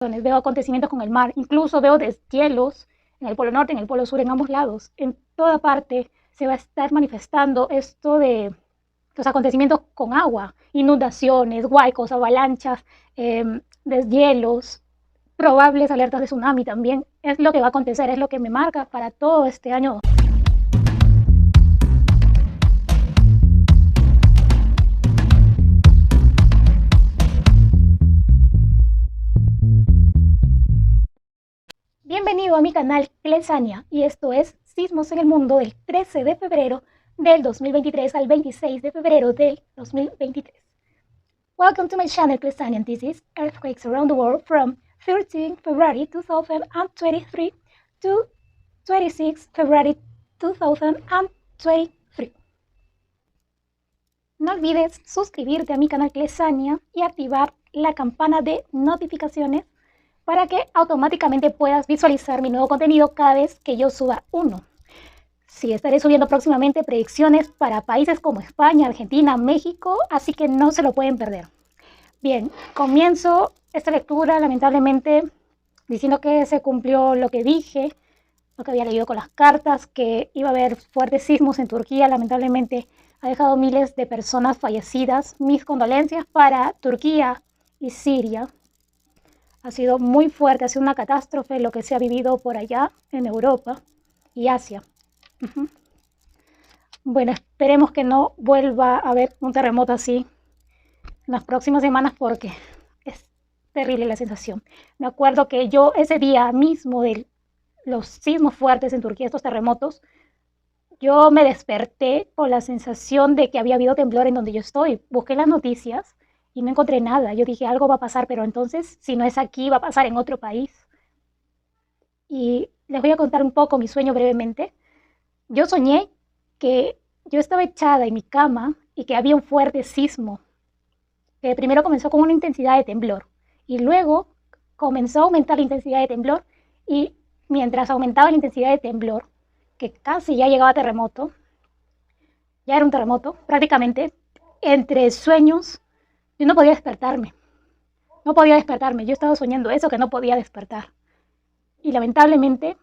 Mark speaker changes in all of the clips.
Speaker 1: Veo acontecimientos con el mar, incluso veo deshielos en el Polo Norte, en el Polo Sur, en ambos lados. En toda parte se va a estar manifestando esto de los acontecimientos con agua, inundaciones, huaicos, avalanchas, deshielos, probables alertas de tsunami también. Es lo que va a acontecer, es lo que me marca para todo este año. Bienvenido a mi canal Clesania y esto es Sismos en el Mundo del 13 de febrero del 2023 al 26 de febrero del 2023. Welcome to my channel Clesania, and this is earthquakes around the world from 13 February 2023 to 26 February 2023. No olvides suscribirte a mi canal Clesania y activar la campana de notificaciones para que automáticamente puedas visualizar mi nuevo contenido cada vez que yo suba uno. Sí, estaré subiendo próximamente predicciones para países como España, Argentina, México, así que no se lo pueden perder. Bien, comienzo esta lectura lamentablemente diciendo que se cumplió lo que dije, lo que había leído con las cartas, que iba a haber fuertes sismos en Turquía. Lamentablemente ha dejado miles de personas fallecidas. Mis condolencias para Turquía y Siria. Ha sido muy fuerte, ha sido una catástrofe lo que se ha vivido por allá en Europa y Asia. Bueno, esperemos que no vuelva a haber un terremoto así en las próximas semanas porque es terrible la sensación. Me acuerdo que yo ese día mismo de los sismos fuertes en Turquía, estos terremotos, yo me desperté con la sensación de que había habido temblor en donde yo estoy. Busqué las noticias y no encontré nada. Yo dije, algo va a pasar, pero entonces, si no es aquí, va a pasar en otro país. Y les voy a contar un poco mi sueño brevemente. Yo soñé que yo estaba echada en mi cama y que había un fuerte sismo, que primero comenzó con una intensidad de temblor y luego comenzó a aumentar la intensidad de temblor, y mientras aumentaba la intensidad de temblor, que casi ya llegaba a terremoto, ya era un terremoto prácticamente, entre sueños yo no podía despertarme. No podía despertarme. Yo estaba soñando eso, que no podía despertar. Y lamentablemente,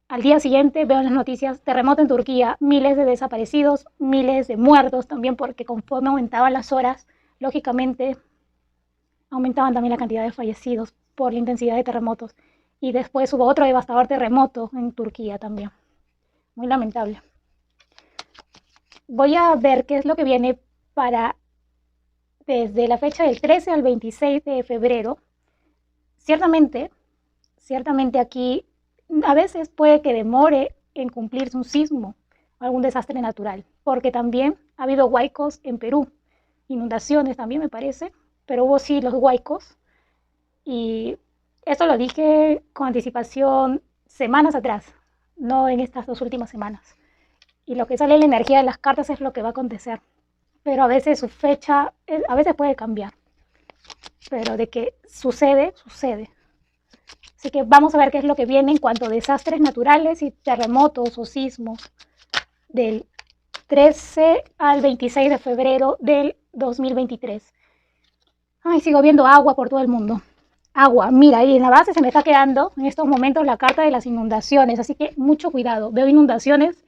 Speaker 1: al día siguiente veo en las noticias, terremoto en Turquía, miles de desaparecidos, miles de muertos también, porque conforme aumentaban las horas, lógicamente, aumentaban también la cantidad de fallecidos por la intensidad de terremotos. Y después hubo otro devastador terremoto en Turquía también. Muy lamentable. Voy a ver qué es lo que viene para desde la fecha del 13 al 26 de febrero. Ciertamente aquí a veces puede que demore en cumplirse un sismo, algún desastre natural, porque también ha habido huaicos en Perú, inundaciones también me parece, pero hubo sí los huaicos, y eso lo dije con anticipación semanas atrás, no en estas 2 últimas semanas. Y lo que sale en la energía de las cartas es lo que va a acontecer, pero a veces su fecha, a veces puede cambiar, pero de que sucede, sucede. Así que vamos a ver qué es lo que viene en cuanto a desastres naturales y terremotos o sismos del 13 al 26 de febrero del 2023. Ay, sigo viendo agua por todo el mundo. Agua, mira, y en la base se me está quedando en estos momentos la carta de las inundaciones, así que mucho cuidado. Veo inundaciones,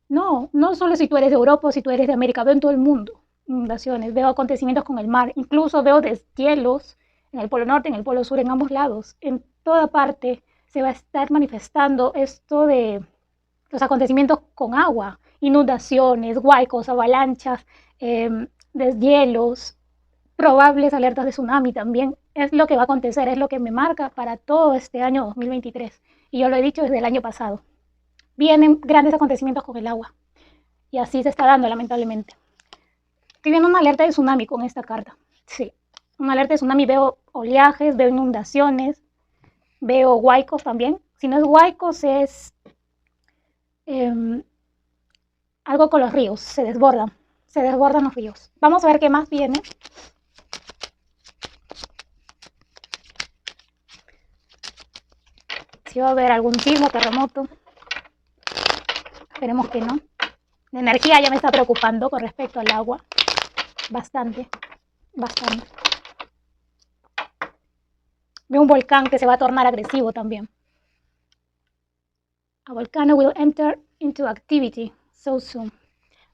Speaker 1: no solo si tú eres de Europa o si tú eres de América, veo en todo el mundo inundaciones, veo acontecimientos con el mar, incluso veo deshielos en el Polo Norte, en el Polo Sur, en ambos lados. En toda parte se va a estar manifestando esto de los acontecimientos con agua, inundaciones, huaicos, avalanchas, deshielos, probables alertas de tsunami también. Es lo que va a acontecer, es lo que me marca para todo este año 2023. Y yo lo he dicho desde el año pasado. Vienen grandes acontecimientos con el agua. Y así se está dando, lamentablemente. Estoy viendo una alerta de tsunami con esta carta. Sí, una alerta de tsunami. Veo oleajes, veo inundaciones, veo huaicos también. Si no es huaicos, es algo con los ríos. Se desbordan los ríos. Vamos a ver qué más viene. Si va a haber algún sismo, terremoto. Esperemos que no. La energía ya me está preocupando con respecto al agua. Bastante. Veo un volcán que se va a tornar agresivo también. A volcano will enter into activity so soon.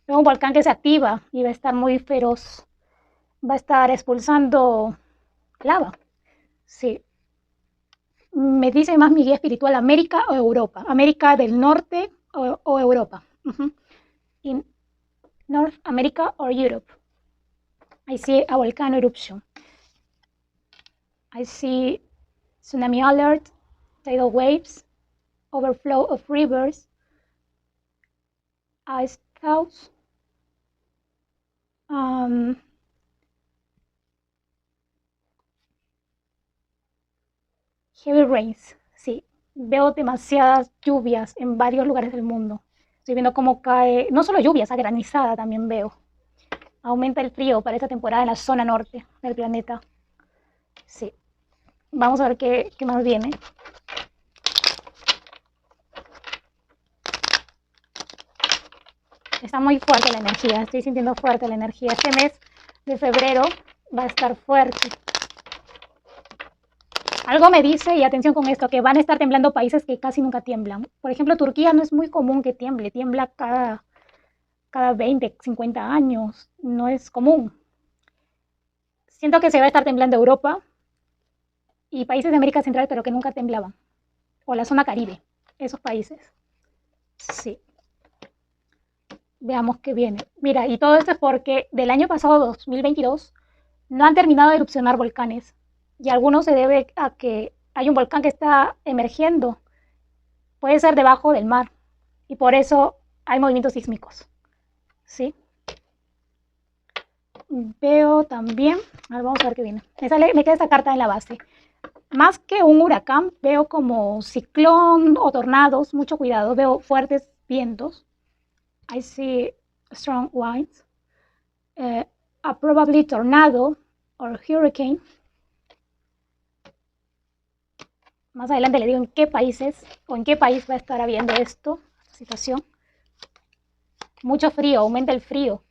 Speaker 1: Veo un volcán que se activa y va a estar muy feroz. Va a estar expulsando lava. Sí. Me dice más mi guía espiritual, América o Europa. América del Norte o Europa. In North America or Europe. I see a volcano eruption. I see tsunami alert, tidal waves, overflow of rivers, ice thaws, heavy rains. Sí, veo demasiadas lluvias en varios lugares del mundo. Estoy viendo cómo cae, no solo lluvias, a granizada también veo. Aumenta el frío para esta temporada en la zona norte del planeta. Sí. Vamos a ver qué más viene. Está muy fuerte la energía, estoy sintiendo fuerte la energía. Este mes de febrero va a estar fuerte. Algo me dice, y atención con esto, que van a estar temblando países que casi nunca tiemblan. Por ejemplo, Turquía no es muy común que tiemble, tiembla cada 20, 50 años, no es común. Siento que se va a estar temblando Europa y países de América Central, pero que nunca temblaban. O la zona Caribe, esos países. Sí. Veamos qué viene. Mira, y todo esto es porque del año pasado, 2022, no han terminado de erupcionar volcanes. Y algunos se debe a que hay un volcán que está emergiendo. Puede ser debajo del mar. Y por eso hay movimientos sísmicos. ¿Sí? Veo también, a ver, vamos a ver qué viene. Me queda esta carta en la base. Más que un huracán, veo como ciclón o tornados, mucho cuidado. Veo fuertes vientos. I see strong winds. A probably tornado or hurricane. Más adelante le digo en qué países o en qué país va a estar habiendo esta situación. Mucho frío, aumenta el frío.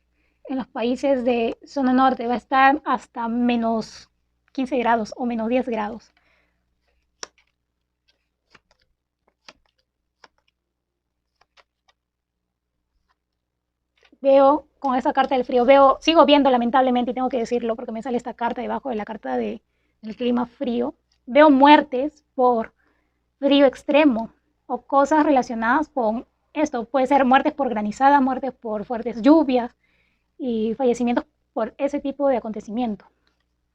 Speaker 1: En los países de zona norte va a estar hasta menos 15 grados o menos 10 grados. Veo con esta carta del frío, sigo viendo lamentablemente, y tengo que decirlo porque me sale esta carta debajo de la carta del clima frío. Veo muertes por frío extremo o cosas relacionadas con esto. Puede ser muertes por granizada, muertes por fuertes lluvias y fallecimientos por ese tipo de acontecimiento.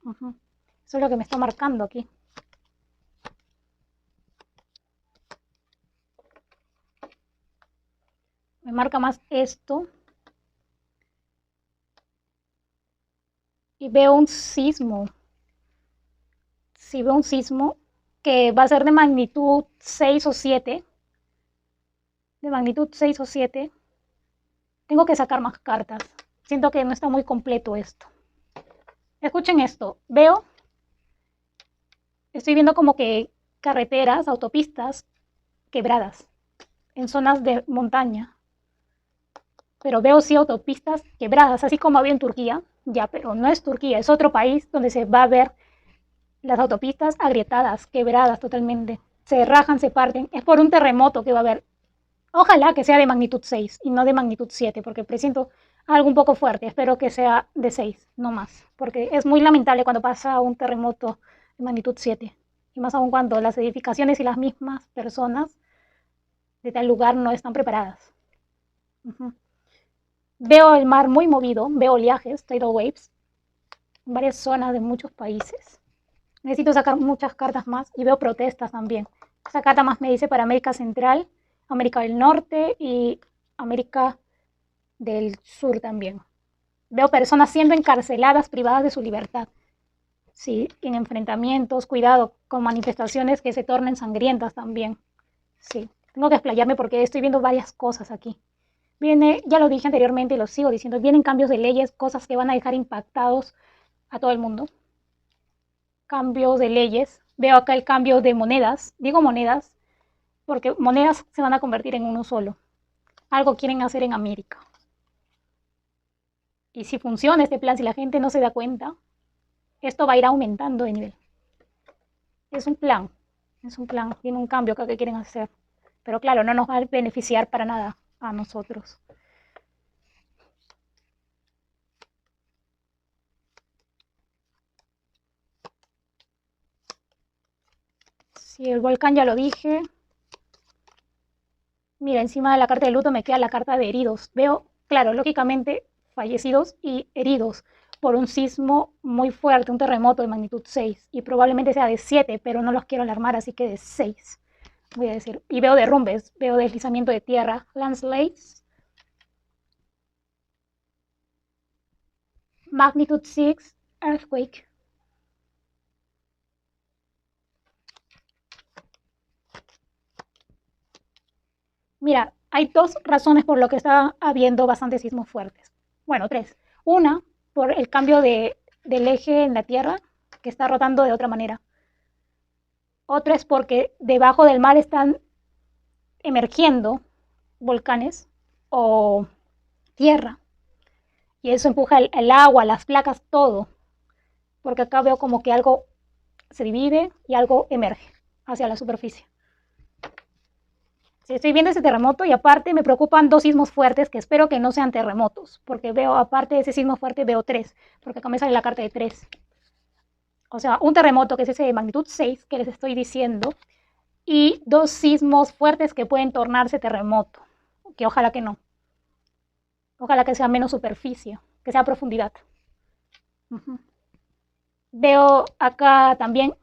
Speaker 1: Eso es lo que me está marcando aquí. Me marca más esto. Y veo un sismo. Sí, veo un sismo que va a ser de magnitud 6 o 7. De magnitud 6 o 7. Tengo que sacar más cartas. Siento que no está muy completo esto. Escuchen esto. Estoy viendo como que carreteras, autopistas quebradas en zonas de montaña. Pero veo sí autopistas quebradas, así como había en Turquía. Ya, pero no es Turquía, es otro país donde se va a ver las autopistas agrietadas, quebradas totalmente. Se rajan, se parten. Es por un terremoto que va a haber. Ojalá que sea de magnitud 6 y no de magnitud 7, porque presiento algo un poco fuerte. Espero que sea de 6, no más. Porque es muy lamentable cuando pasa un terremoto de magnitud 7. Y más aún cuando las edificaciones y las mismas personas de tal lugar no están preparadas. Veo el mar muy movido, veo oleajes, tidal waves, en varias zonas de muchos países. Necesito sacar muchas cartas más y veo protestas también. Esta carta más me dice para América Central, América del Norte y América del Sur también. Veo personas siendo encarceladas, privadas de su libertad. Sí, en enfrentamientos, cuidado con manifestaciones que se tornen sangrientas también. Sí, tengo que explayarme porque estoy viendo varias cosas aquí. Viene, ya lo dije anteriormente y lo sigo diciendo, vienen cambios de leyes, cosas que van a dejar impactados a todo el mundo. Cambios de leyes. Veo acá el cambio de monedas. Digo monedas porque monedas se van a convertir en uno solo. Algo quieren hacer en América. Y si funciona este plan, si la gente no se da cuenta, esto va a ir aumentando de nivel. Es un plan, es un plan, tiene un cambio que quieren hacer. Pero claro, no nos va a beneficiar para nada a nosotros. Si el volcán ya lo dije. Mira, encima de la carta de luto me queda la carta de heridos. Veo, claro, lógicamente, fallecidos y heridos por un sismo muy fuerte, un terremoto de magnitud 6. Y probablemente sea de 7, pero no los quiero alarmar, así que de 6, voy a decir. Y veo derrumbes, veo deslizamiento de tierra, landslides. Magnitude 6, earthquake. Mira, hay dos razones por lo que está habiendo bastantes sismos fuertes. Bueno, tres. Una, por el cambio del eje en la Tierra, que está rotando de otra manera. Otra es porque debajo del mar están emergiendo volcanes o tierra. Y eso empuja el agua, las placas, todo. Porque acá veo como que algo se divide y algo emerge hacia la superficie. Sí, estoy viendo ese terremoto y aparte me preocupan dos sismos fuertes que espero que no sean terremotos, porque veo, aparte de ese sismo fuerte, veo tres, porque acá me sale la carta de tres. O sea, un terremoto que es ese de magnitud 6 que les estoy diciendo y dos sismos fuertes que pueden tornarse terremoto, que ojalá que no. Ojalá que sea menos superficie, que sea profundidad. Uh-huh. Veo acá también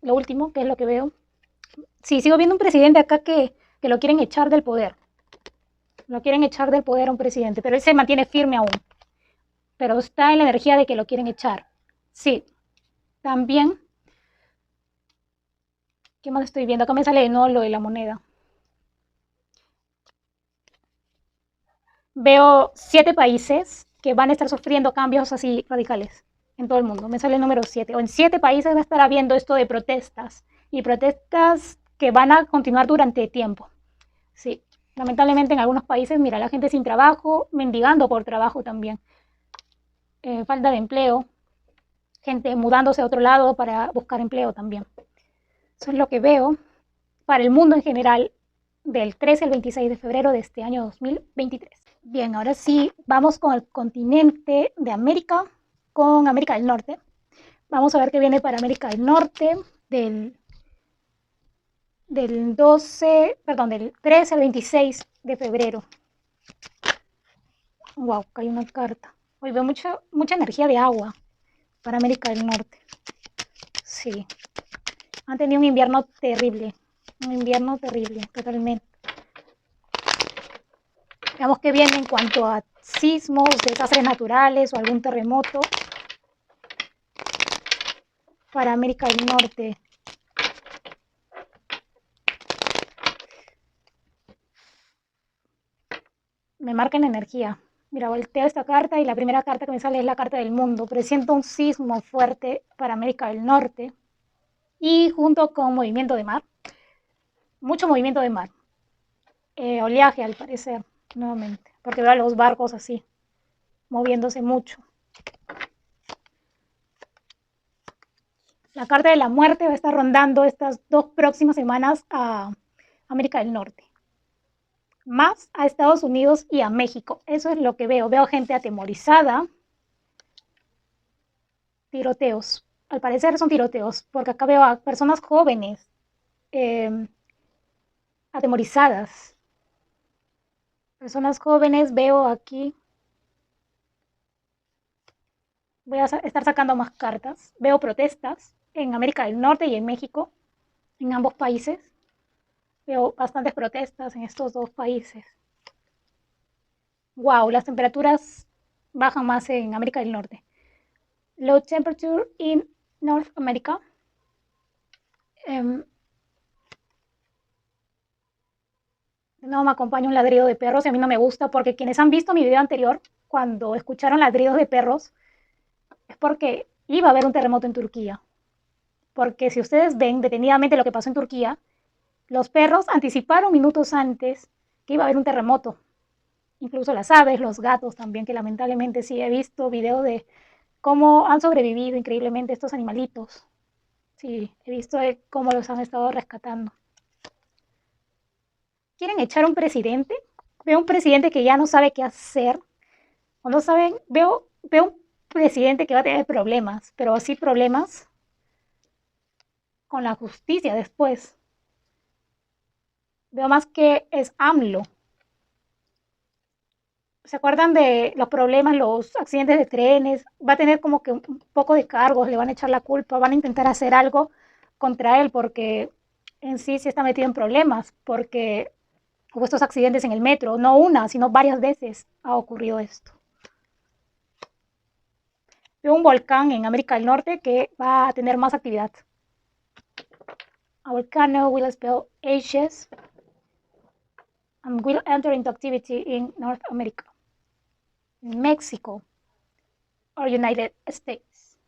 Speaker 1: lo último, que es lo que veo. Sí, sigo viendo un presidente acá que lo quieren echar del poder. Lo quieren echar del poder a un presidente, pero él se mantiene firme aún. Pero está en la energía de que lo quieren echar. Sí, también. ¿Qué más estoy viendo? Acá me sale de nuevo lo de la moneda. Veo 7 países que van a estar sufriendo cambios así radicales en todo el mundo. Me sale el número 7. O en 7 países va a estar habiendo esto de protestas. Y protestas que van a continuar durante tiempo. Sí, lamentablemente en algunos países, mira, la gente sin trabajo, mendigando por trabajo también. Falta de empleo, gente mudándose a otro lado para buscar empleo también. Eso es lo que veo para el mundo en general del 13 al 26 de febrero de este año 2023. Bien, ahora sí, vamos con el continente de América, con América del Norte. Vamos a ver qué viene para América del Norte del 13 al 26 de febrero. Wow, hay una carta. Hoy veo mucha energía de agua para América del Norte. Sí, han tenido un invierno terrible, totalmente. Veamos qué viene en cuanto a sismos, desastres naturales o algún terremoto para América del Norte. Me marca en energía. Mira, volteo esta carta y la primera carta que me sale es la carta del mundo. Presiento un sismo fuerte para América del Norte y junto con movimiento de mar, mucho movimiento de mar. Oleaje al parecer, nuevamente, porque veo a los barcos así, moviéndose mucho. La carta de la muerte va a estar rondando estas 2 próximas semanas a América del Norte. Más a Estados Unidos y a México. Eso es lo que veo. Veo gente atemorizada. Tiroteos. Al parecer son tiroteos, porque acá veo a personas jóvenes atemorizadas. Personas jóvenes veo aquí. Voy a estar sacando más cartas. Veo protestas en América del Norte y en México, en ambos países. Veo bastantes protestas en estos dos países. Wow, las temperaturas bajan más en América del Norte. Low temperature in North America. No me acompaña un ladrido de perros y a mí no me gusta porque quienes han visto mi video anterior, cuando escucharon ladridos de perros, es porque iba a haber un terremoto en Turquía. Porque si ustedes ven detenidamente lo que pasó en Turquía, los perros anticiparon minutos antes que iba a haber un terremoto. Incluso las aves, los gatos también, que lamentablemente sí he visto videos de cómo han sobrevivido increíblemente estos animalitos. Sí, he visto cómo los han estado rescatando. ¿Quieren echar un presidente? Veo un presidente que ya no sabe qué hacer, o no saben, veo un presidente que va a tener problemas, pero así problemas con la justicia después. Veo más que es AMLO. ¿Se acuerdan de los problemas, los accidentes de trenes? Va a tener como que un poco de cargos, le van a echar la culpa, van a intentar hacer algo contra él porque en sí está metido en problemas, porque hubo estos accidentes en el metro, no una, sino varias veces ha ocurrido esto. Veo un volcán en América del Norte que va a tener más actividad. A volcano will spill ashes and will enter into activity in North America, Mexico or United States.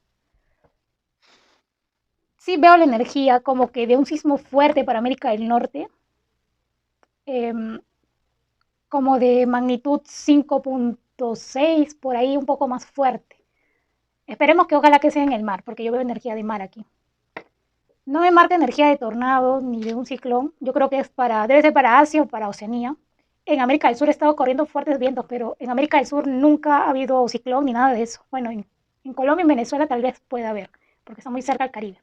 Speaker 1: Sí veo la energía como que de un sismo fuerte para América del Norte, eh, como de magnitud 5.6, por ahí un poco más fuerte. Esperemos que ojalá que sea en el mar, porque yo veo energía de mar aquí. No me marca energía de tornado ni de un ciclón. Yo creo que debe ser para Asia o para Oceanía. En América del Sur he estado corriendo fuertes vientos, pero en América del Sur nunca ha habido ciclón ni nada de eso. Bueno, en Colombia y en Venezuela tal vez pueda haber, porque está muy cerca al Caribe.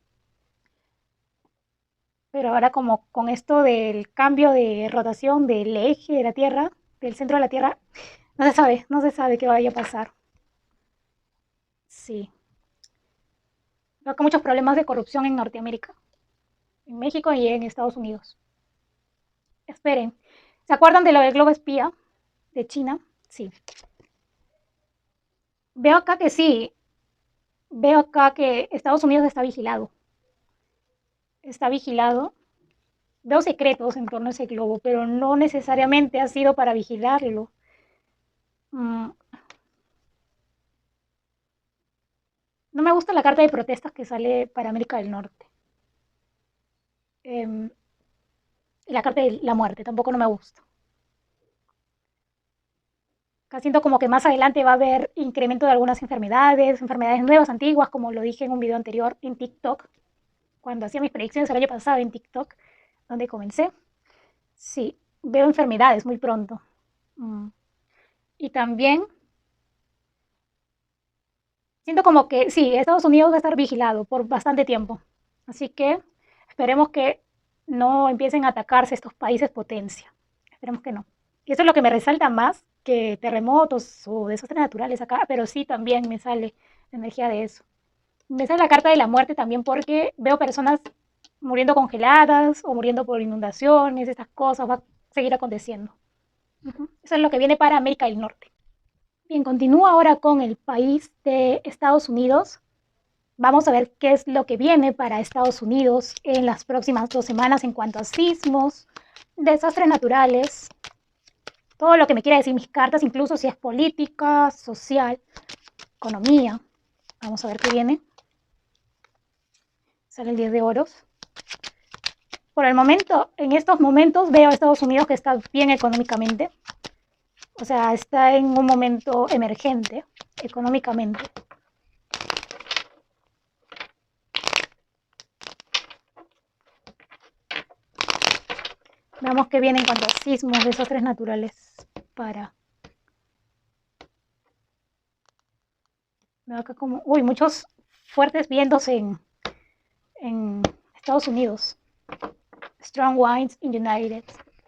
Speaker 1: Pero ahora como con esto del cambio de rotación del eje de la Tierra, del centro de la Tierra, no se sabe qué vaya a pasar. Sí. Veo que muchos problemas de corrupción en Norteamérica, en México y en Estados Unidos. Esperen, ¿se acuerdan de lo del globo espía de China? Sí. Veo acá que sí, veo acá que Estados Unidos está vigilado. Está vigilado. Veo secretos en torno a ese globo, pero no necesariamente ha sido para vigilarlo. Mm, no me gusta la carta de protestas que sale para América del Norte. Eh, la carta de la muerte tampoco no me gusta. Acá siento como que más adelante va a haber incremento de algunas enfermedades nuevas, antiguas, como lo dije en un video anterior en TikTok, cuando hacía mis predicciones el año pasado en TikTok, donde comencé. Sí, veo enfermedades muy pronto. Mm. Y también siento como que sí, Estados Unidos va a estar vigilado por bastante tiempo. Así que esperemos que no empiecen a atacarse estos países potencia. Esperemos que no. Y eso es lo que me resalta más que terremotos o desastres naturales acá, pero sí también me sale la energía de eso. Me sale la carta de la muerte también porque veo personas muriendo congeladas o muriendo por inundaciones, estas cosas va a seguir aconteciendo. Eso es lo que viene para América del Norte. Bien, continúo ahora con el país de Estados Unidos. Vamos a ver qué es lo que viene para Estados Unidos en las próximas 2 semanas en cuanto a sismos, desastres naturales, todo lo que me quiera decir mis cartas, incluso si es política, social, economía. Vamos a ver qué viene. Sale el 10 de oros. Por el momento, en estos momentos veo a Estados Unidos que está bien económicamente. O sea, está en un momento emergente económicamente. Veamos qué viene en cuanto a sismos, desastres naturales para... Veo acá como... Uy, muchos fuertes vientos en Estados Unidos. Strong winds in United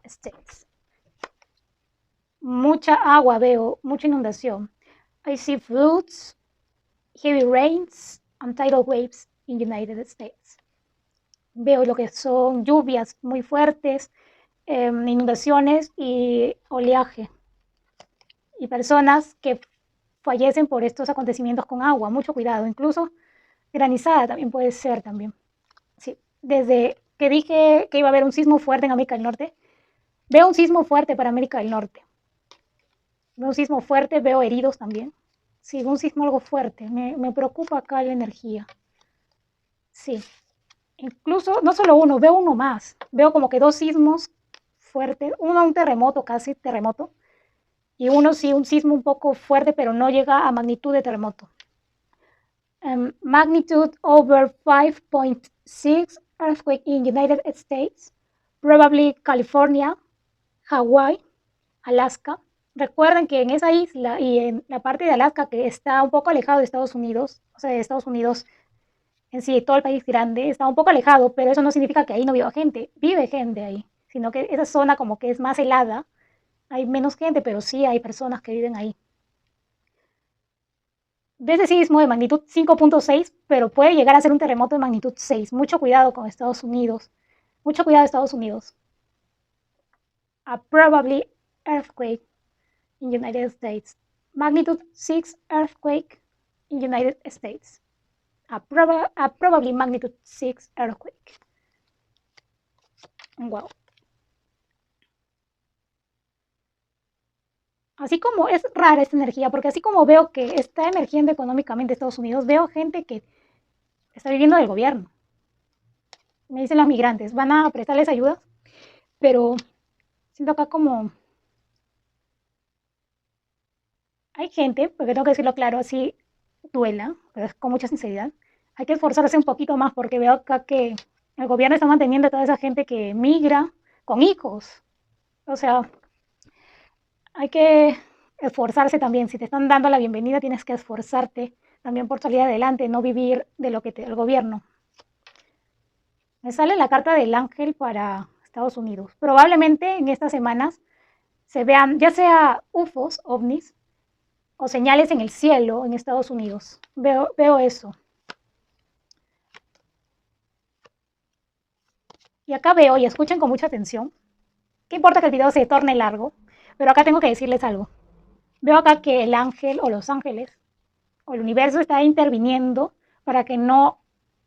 Speaker 1: States. Mucha agua veo, mucha inundación. I see floods, heavy rains, and tidal waves in United States. Veo lo que son lluvias muy fuertes, inundaciones y oleaje. Y personas que fallecen por estos acontecimientos con agua. Mucho cuidado. Incluso granizada también puede ser también. Sí. Desde que dije que iba a haber un sismo fuerte en América del Norte, veo un sismo fuerte para América del Norte. Veo un sismo fuerte, veo heridos también. Sí, un sismo algo fuerte. Me preocupa acá la energía. Sí. Incluso, no solo uno, veo uno más. Veo como que 2 sismos fuertes. Uno un terremoto, casi terremoto. Y uno sí, un sismo un poco fuerte, pero no llega a magnitud de terremoto. Magnitude over 5.6 earthquake in United States, probably California, Hawaii, Alaska. Recuerden que en esa isla y en la parte de Alaska que está un poco alejado de Estados Unidos, o sea, de Estados Unidos en sí, todo el país grande, está un poco alejado, pero eso no significa que ahí no vive gente ahí, sino que esa zona como que es más helada, hay menos gente, pero sí hay personas que viven ahí. De ese sismo de magnitud 5.6, pero puede llegar a ser un terremoto de magnitud 6. Mucho cuidado con Estados Unidos. Mucho cuidado Estados Unidos. A probably earthquake in United States. Magnitude 6 earthquake in United States. A probably magnitude 6 earthquake. Wow. Así como es rara esta energía, porque así como veo que está emergiendo económicamente Estados Unidos, veo gente que está viviendo del gobierno. Me dicen los migrantes, van a prestarles ayudas, pero siento acá como hay gente, porque tengo que decirlo claro, así duela, pero es con mucha sinceridad. Hay que esforzarse un poquito más porque veo acá que el gobierno está manteniendo a toda esa gente que migra con hijos. O sea, hay que esforzarse también. Si te están dando la bienvenida, tienes que esforzarte también por salir adelante, no vivir de lo que te da el gobierno. Me sale la carta del ángel para Estados Unidos. Probablemente en estas semanas se vean ya sea UFOs, ovnis, o señales en el cielo en Estados Unidos. Veo eso. Y acá veo y escuchen con mucha atención. ¿Qué importa que el video se torne largo? Pero acá tengo que decirles algo. Veo acá que el ángel o los ángeles o el universo está interviniendo para que no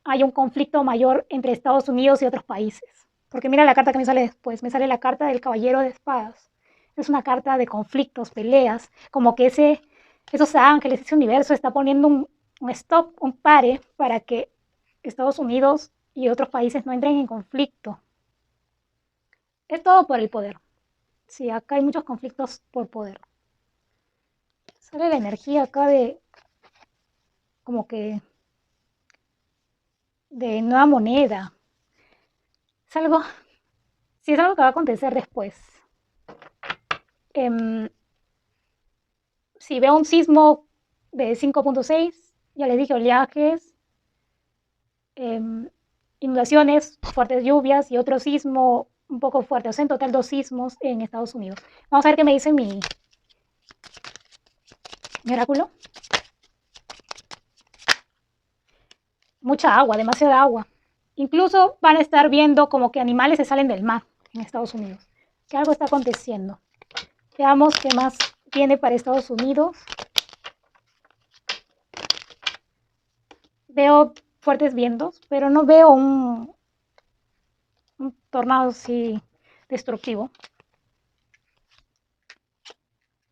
Speaker 1: haya un conflicto mayor entre Estados Unidos y otros países. Porque mira la carta que me sale después. Me sale la carta del caballero de espadas. Es una carta de conflictos, peleas, como que esos ángeles, ese universo está poniendo un stop, un pare para que Estados Unidos y otros países no entren en conflicto. Es todo por el poder. Sí, acá hay muchos conflictos por poder. Sale la energía acá de como que de nueva moneda. Es algo, sí, es algo que va a acontecer después. Si veo un sismo de 5.6, ya les dije oleajes, inundaciones, fuertes lluvias y otro sismo un poco fuerte. O sea, en total 2 sismos en Estados Unidos. Vamos a ver qué me dice mi oráculo. Mucha agua, demasiada agua. Incluso van a estar viendo como que animales se salen del mar en Estados Unidos. Que algo está aconteciendo. Veamos qué más tiene para Estados Unidos. Veo fuertes vientos, pero no veo un tornado así destructivo.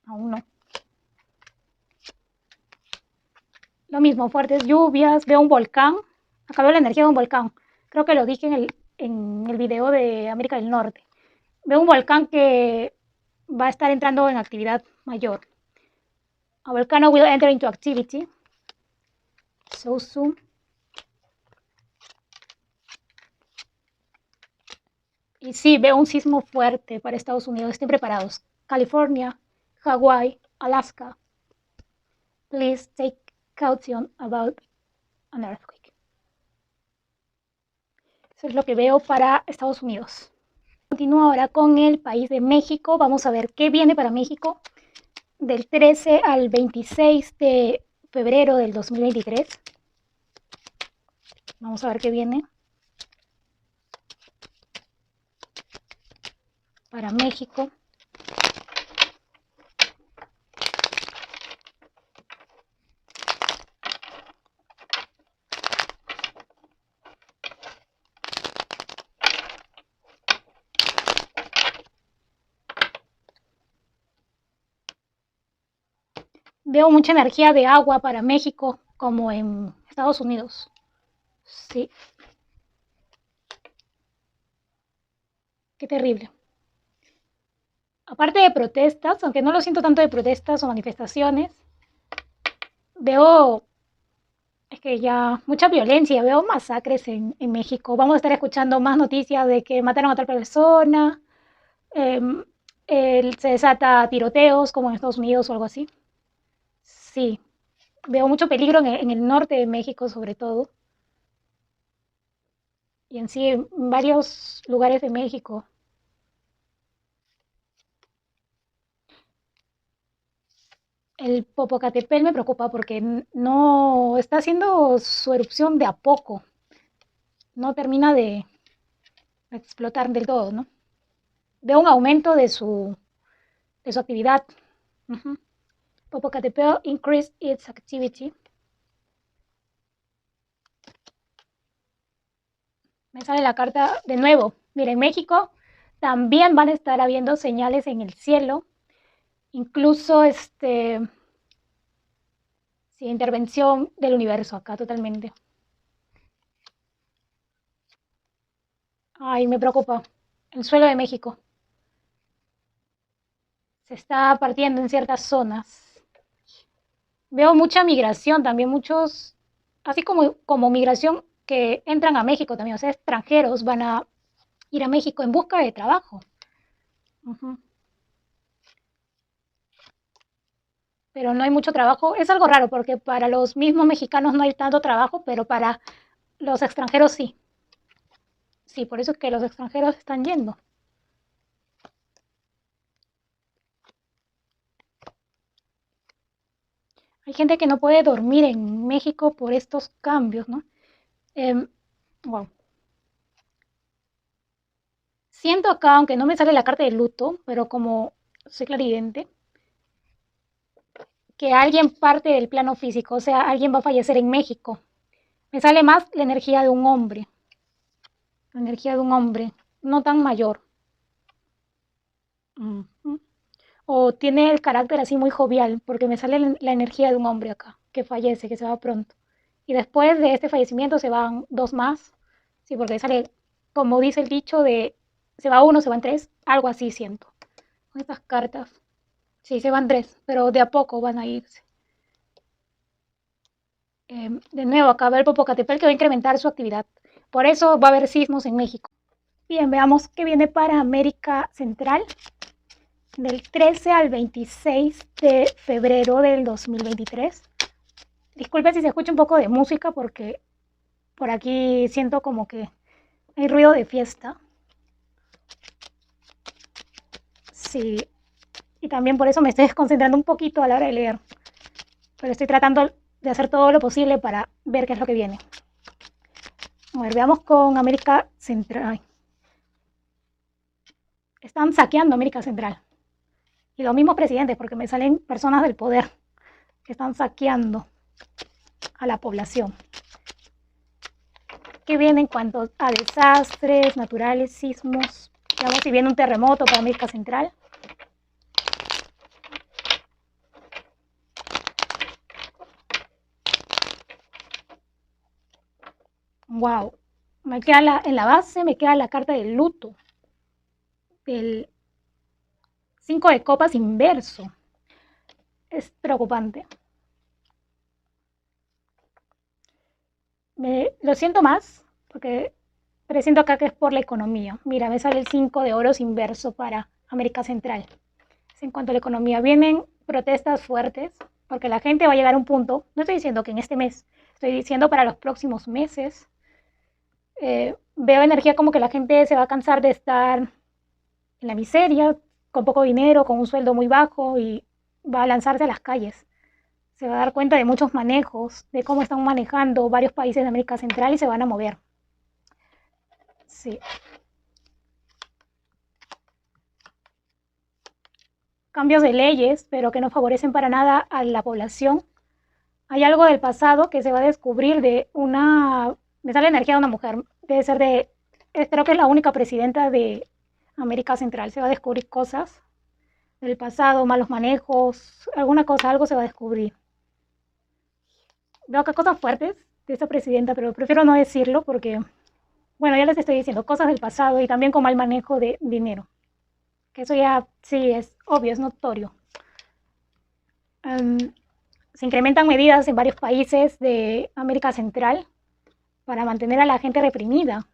Speaker 1: Aún no. Lo mismo, fuertes lluvias, veo un volcán. Acá veo la energía de un volcán. Creo que lo dije en el video de América del Norte. Veo un volcán que va a estar entrando en actividad mayor. A volcano will enter into activity. So soon. Y sí, veo un sismo fuerte para Estados Unidos. Estén preparados. California, Hawaii, Alaska. Please take caution about an earthquake. Eso es lo que veo para Estados Unidos. Continúo ahora con el país de México. Vamos a ver qué viene para México del 13 al 26 de febrero del 2023. Vamos a ver qué viene para México. Veo mucha energía de agua para México, como en Estados Unidos. Sí. Qué terrible. Aparte de protestas, aunque no lo siento tanto de protestas o manifestaciones, veo Es que ya mucha violencia, veo masacres en México. Vamos a estar escuchando más noticias de que mataron a tal persona, em, se desata tiroteos como en Estados Unidos o algo así. Sí, veo mucho peligro en el norte de México sobre todo y en sí en varios lugares de México. El Popocatépetl me preocupa porque no está haciendo su erupción de a poco, no termina de explotar del todo, ¿no? Veo un aumento de su actividad. Ujú. Popocatépetl increased its activity. Me sale la carta de nuevo. Mira, en México también van a estar habiendo señales en el cielo, incluso sí, intervención del universo acá totalmente. Ay, me preocupa. El suelo de México se está partiendo en ciertas zonas. Veo mucha migración también, muchos, así como migración que entran a México también, o sea, extranjeros van a ir a México en busca de trabajo. Ujú. Pero no hay mucho trabajo. Es algo raro porque para los mismos mexicanos no hay tanto trabajo, pero para los extranjeros sí. Sí, por eso es que los extranjeros están yendo. Hay gente que no puede dormir en México por estos cambios, ¿no? Eh, wow. Siento acá, aunque no me sale la carta de luto, pero como soy clarividente, que alguien parte del plano físico, o sea, alguien va a fallecer en México. Me sale más la energía de un hombre, la energía de un hombre, no tan mayor. Uh -huh. O tiene el carácter así muy jovial, porque me sale la energía de un hombre acá, que fallece, que se va pronto. Y después de este fallecimiento se van dos más, sí, porque sale, como dice el dicho, de se va uno, se van tres, algo así siento. Con estas cartas, sí, se van tres, pero de a poco van a irse. De nuevo, acá va el Popocatépetl que va a incrementar su actividad. Por eso va a haber sismos en México. Bien, veamos qué viene para América Central del 13 al 26 de febrero del 2023. Disculpen si se escucha un poco de música porque por aquí siento como que hay ruido de fiesta. Sí, y también por eso me estoy desconcentrando un poquito a la hora de leer. Pero estoy tratando de hacer todo lo posible para ver qué es lo que viene. A ver, veamos con América Central. Están saqueando América Central. Y los mismos presidentes, porque me salen personas del poder que están saqueando a la población. ¿Qué viene en cuanto a desastres naturales, sismos? Veamos si viene un terremoto para América Central. Wow. Me queda en la base me queda la carta del luto, del 5 de copas inverso. Es preocupante. Lo siento más, porque presiento acá que es por la economía. Mira, me sale el 5 de oros inverso para América Central. En cuanto a la economía, vienen protestas fuertes, porque la gente va a llegar a un punto, no estoy diciendo que en este mes, estoy diciendo para los próximos meses, veo energía como que la gente se va a cansar de estar en la miseria, con poco dinero, con un sueldo muy bajo y va a lanzarse a las calles. Se va a dar cuenta de muchos manejos, de cómo están manejando varios países de América Central y se van a mover. Sí. Cambios de leyes, pero que no favorecen para nada a la población. Hay algo del pasado que se va a descubrir de una, me sale energía de una mujer, debe ser de, creo que es la única presidenta de América Central, se va a descubrir cosas del pasado, malos manejos, alguna cosa, algo se va a descubrir. Veo que cosas fuertes de esta presidenta, pero prefiero no decirlo porque, bueno, ya les estoy diciendo cosas del pasado y también con mal manejo de dinero, que eso ya sí es obvio, es notorio. Um, se incrementan medidas en varios países de América Central para mantener a la gente reprimida,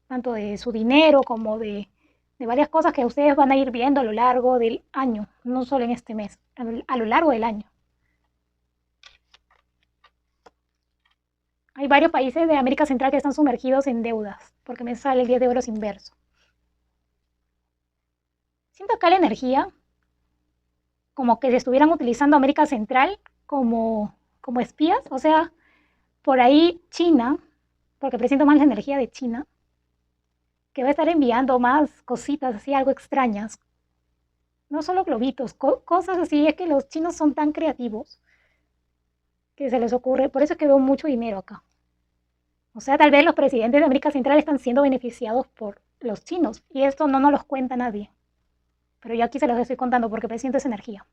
Speaker 1: tanto de su dinero como de varias cosas que ustedes van a ir viendo a lo largo del año, no solo en este mes, a lo largo del año. Hay varios países de América Central que están sumergidos en deudas, porque me sale el 10 de euros inverso. Siento acá la energía como que se estuvieran utilizando América Central como espías, o sea, por ahí China, porque presiento más la energía de China, que va a estar enviando más cositas así, algo extrañas, no solo globitos, cosas así, es que los chinos son tan creativos que se les ocurre, por eso es que veo mucho dinero acá. O sea, tal vez los presidentes de América Central están siendo beneficiados por los chinos y esto no nos los cuenta nadie. Pero yo aquí se los estoy contando porque presiento esa energía.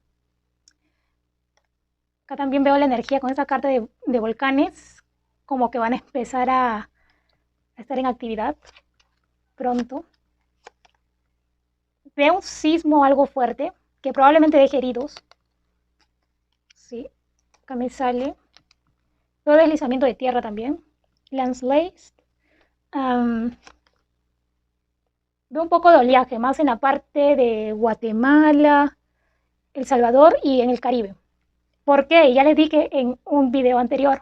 Speaker 1: Acá también veo la energía con esta carta de volcanes, como que van a empezar a estar en actividad pronto. Veo un sismo algo fuerte que probablemente deje heridos. Sí, acá me sale. Veo deslizamiento de tierra también. Landslides. Veo un poco de oleaje, más en la parte de Guatemala, El Salvador y en el Caribe. ¿Por qué? Ya les dije en un video anterior.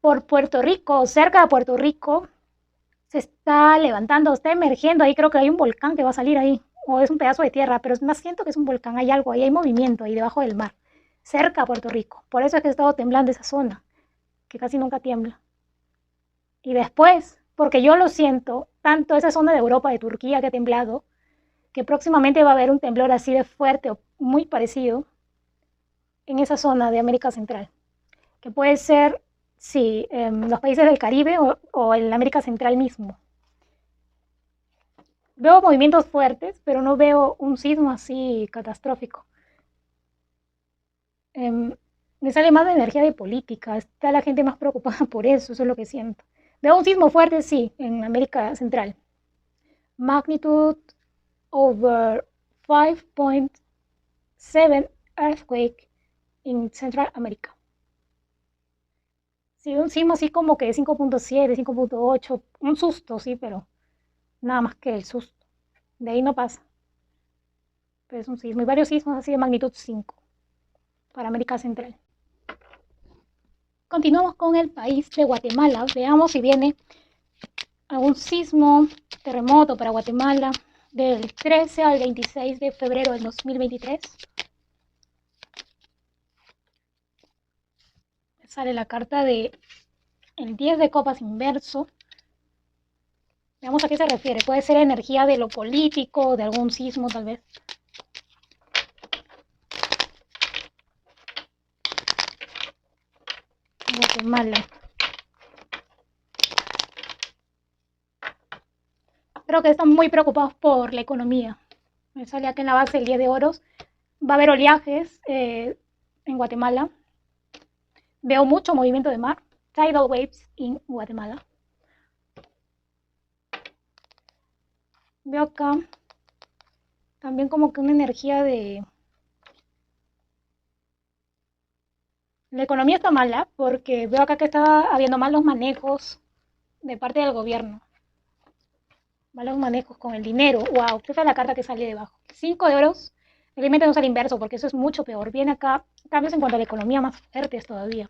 Speaker 1: Por Puerto Rico, cerca de Puerto Rico, se está levantando, está emergiendo. Ahí creo que hay un volcán que va a salir ahí. O es un pedazo de tierra, pero es más siento que es un volcán. Hay algo, ahí hay movimiento, ahí debajo del mar. Cerca a Puerto Rico. Por eso es que ha estado temblando esa zona, que casi nunca tiembla. Y después, porque yo lo siento, tanto esa zona de Europa, de Turquía que ha temblado, que próximamente va a haber un temblor así de fuerte o muy parecido en esa zona de América Central, que puede ser, sí, en los países del Caribe o en América Central mismo. Veo movimientos fuertes, pero no veo un sismo así catastrófico. Me sale más de energía de política, está la gente más preocupada por eso es lo que siento. Veo un sismo fuerte, sí, en América Central. Magnitude over 5.7 earthquake in Central America. Sí, un sismo así como que 5.7, 5.8, un susto, sí, pero nada más que el susto. De ahí no pasa. Pero es un sismo. Y varios sismos así de magnitud 5 para América Central. Continuamos con el país de Guatemala. Veamos si viene algún sismo, terremoto para Guatemala del 13 al 26 de febrero del 2023. Sale la carta de el 10 de copas inverso. Veamos a qué se refiere. Puede ser energía de lo político, de algún sismo tal vez. Guatemala. Creo que están muy preocupados por la economía. Me sale acá en la base el 10 de oros. Va a haber oleajes en Guatemala. Veo mucho movimiento de mar. Tidal waves en Guatemala. Veo acá también como que una energía de... La economía está mala porque veo acá que está habiendo malos manejos de parte del gobierno. Malos manejos con el dinero. Wow, esta es la carta que sale debajo. 5 de oros. Realmente no sale inverso porque eso es mucho peor. Viene acá cambios en cuanto a la economía más fuertes todavía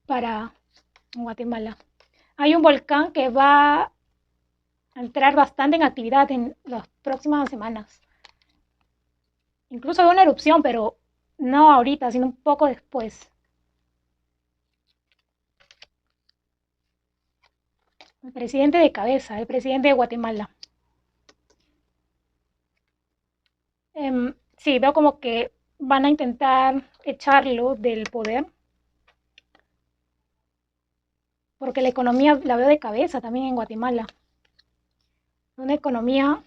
Speaker 1: para Guatemala. Hay un volcán que va a entrar bastante en actividad en las próximas semanas. Incluso veo una erupción, pero no ahorita, sino un poco después. El presidente de cabeza, el presidente de Guatemala. Sí, veo como que van a intentar echarlo del poder. Porque la economía la veo de cabeza también en Guatemala. Una economía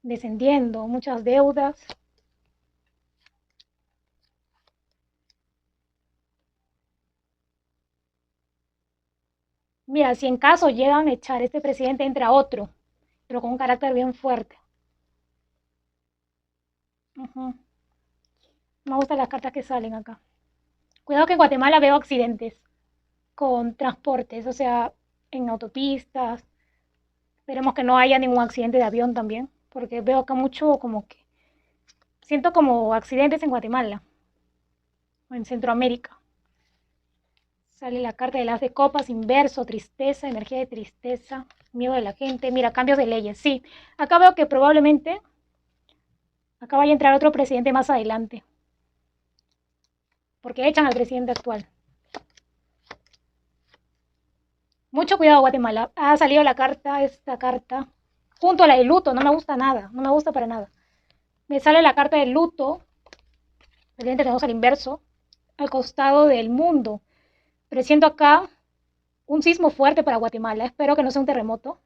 Speaker 1: descendiendo, muchas deudas. Mira, si en caso llegan a echar este presidente, entra otro, pero con un carácter bien fuerte. Me gustan las cartas que salen acá. Cuidado que en Guatemala veo accidentes con transportes, o sea, en autopistas. Esperemos que no haya ningún accidente de avión también, porque veo acá mucho como que siento como accidentes en Guatemala o en Centroamérica. Sale la carta de las de copas, inverso, tristeza, energía de tristeza, miedo de la gente. Mira, cambios de leyes. Sí, acá veo que probablemente acá vaya a entrar otro presidente más adelante, porque echan al presidente actual. Mucho cuidado, Guatemala. Ha salido la carta, esta carta, junto a la de luto. No me gusta nada, no me gusta para nada. Me sale la carta del luto, evidentemente tenemos al inverso, al costado del mundo. Presiento acá un sismo fuerte para Guatemala. Espero que no sea un terremoto,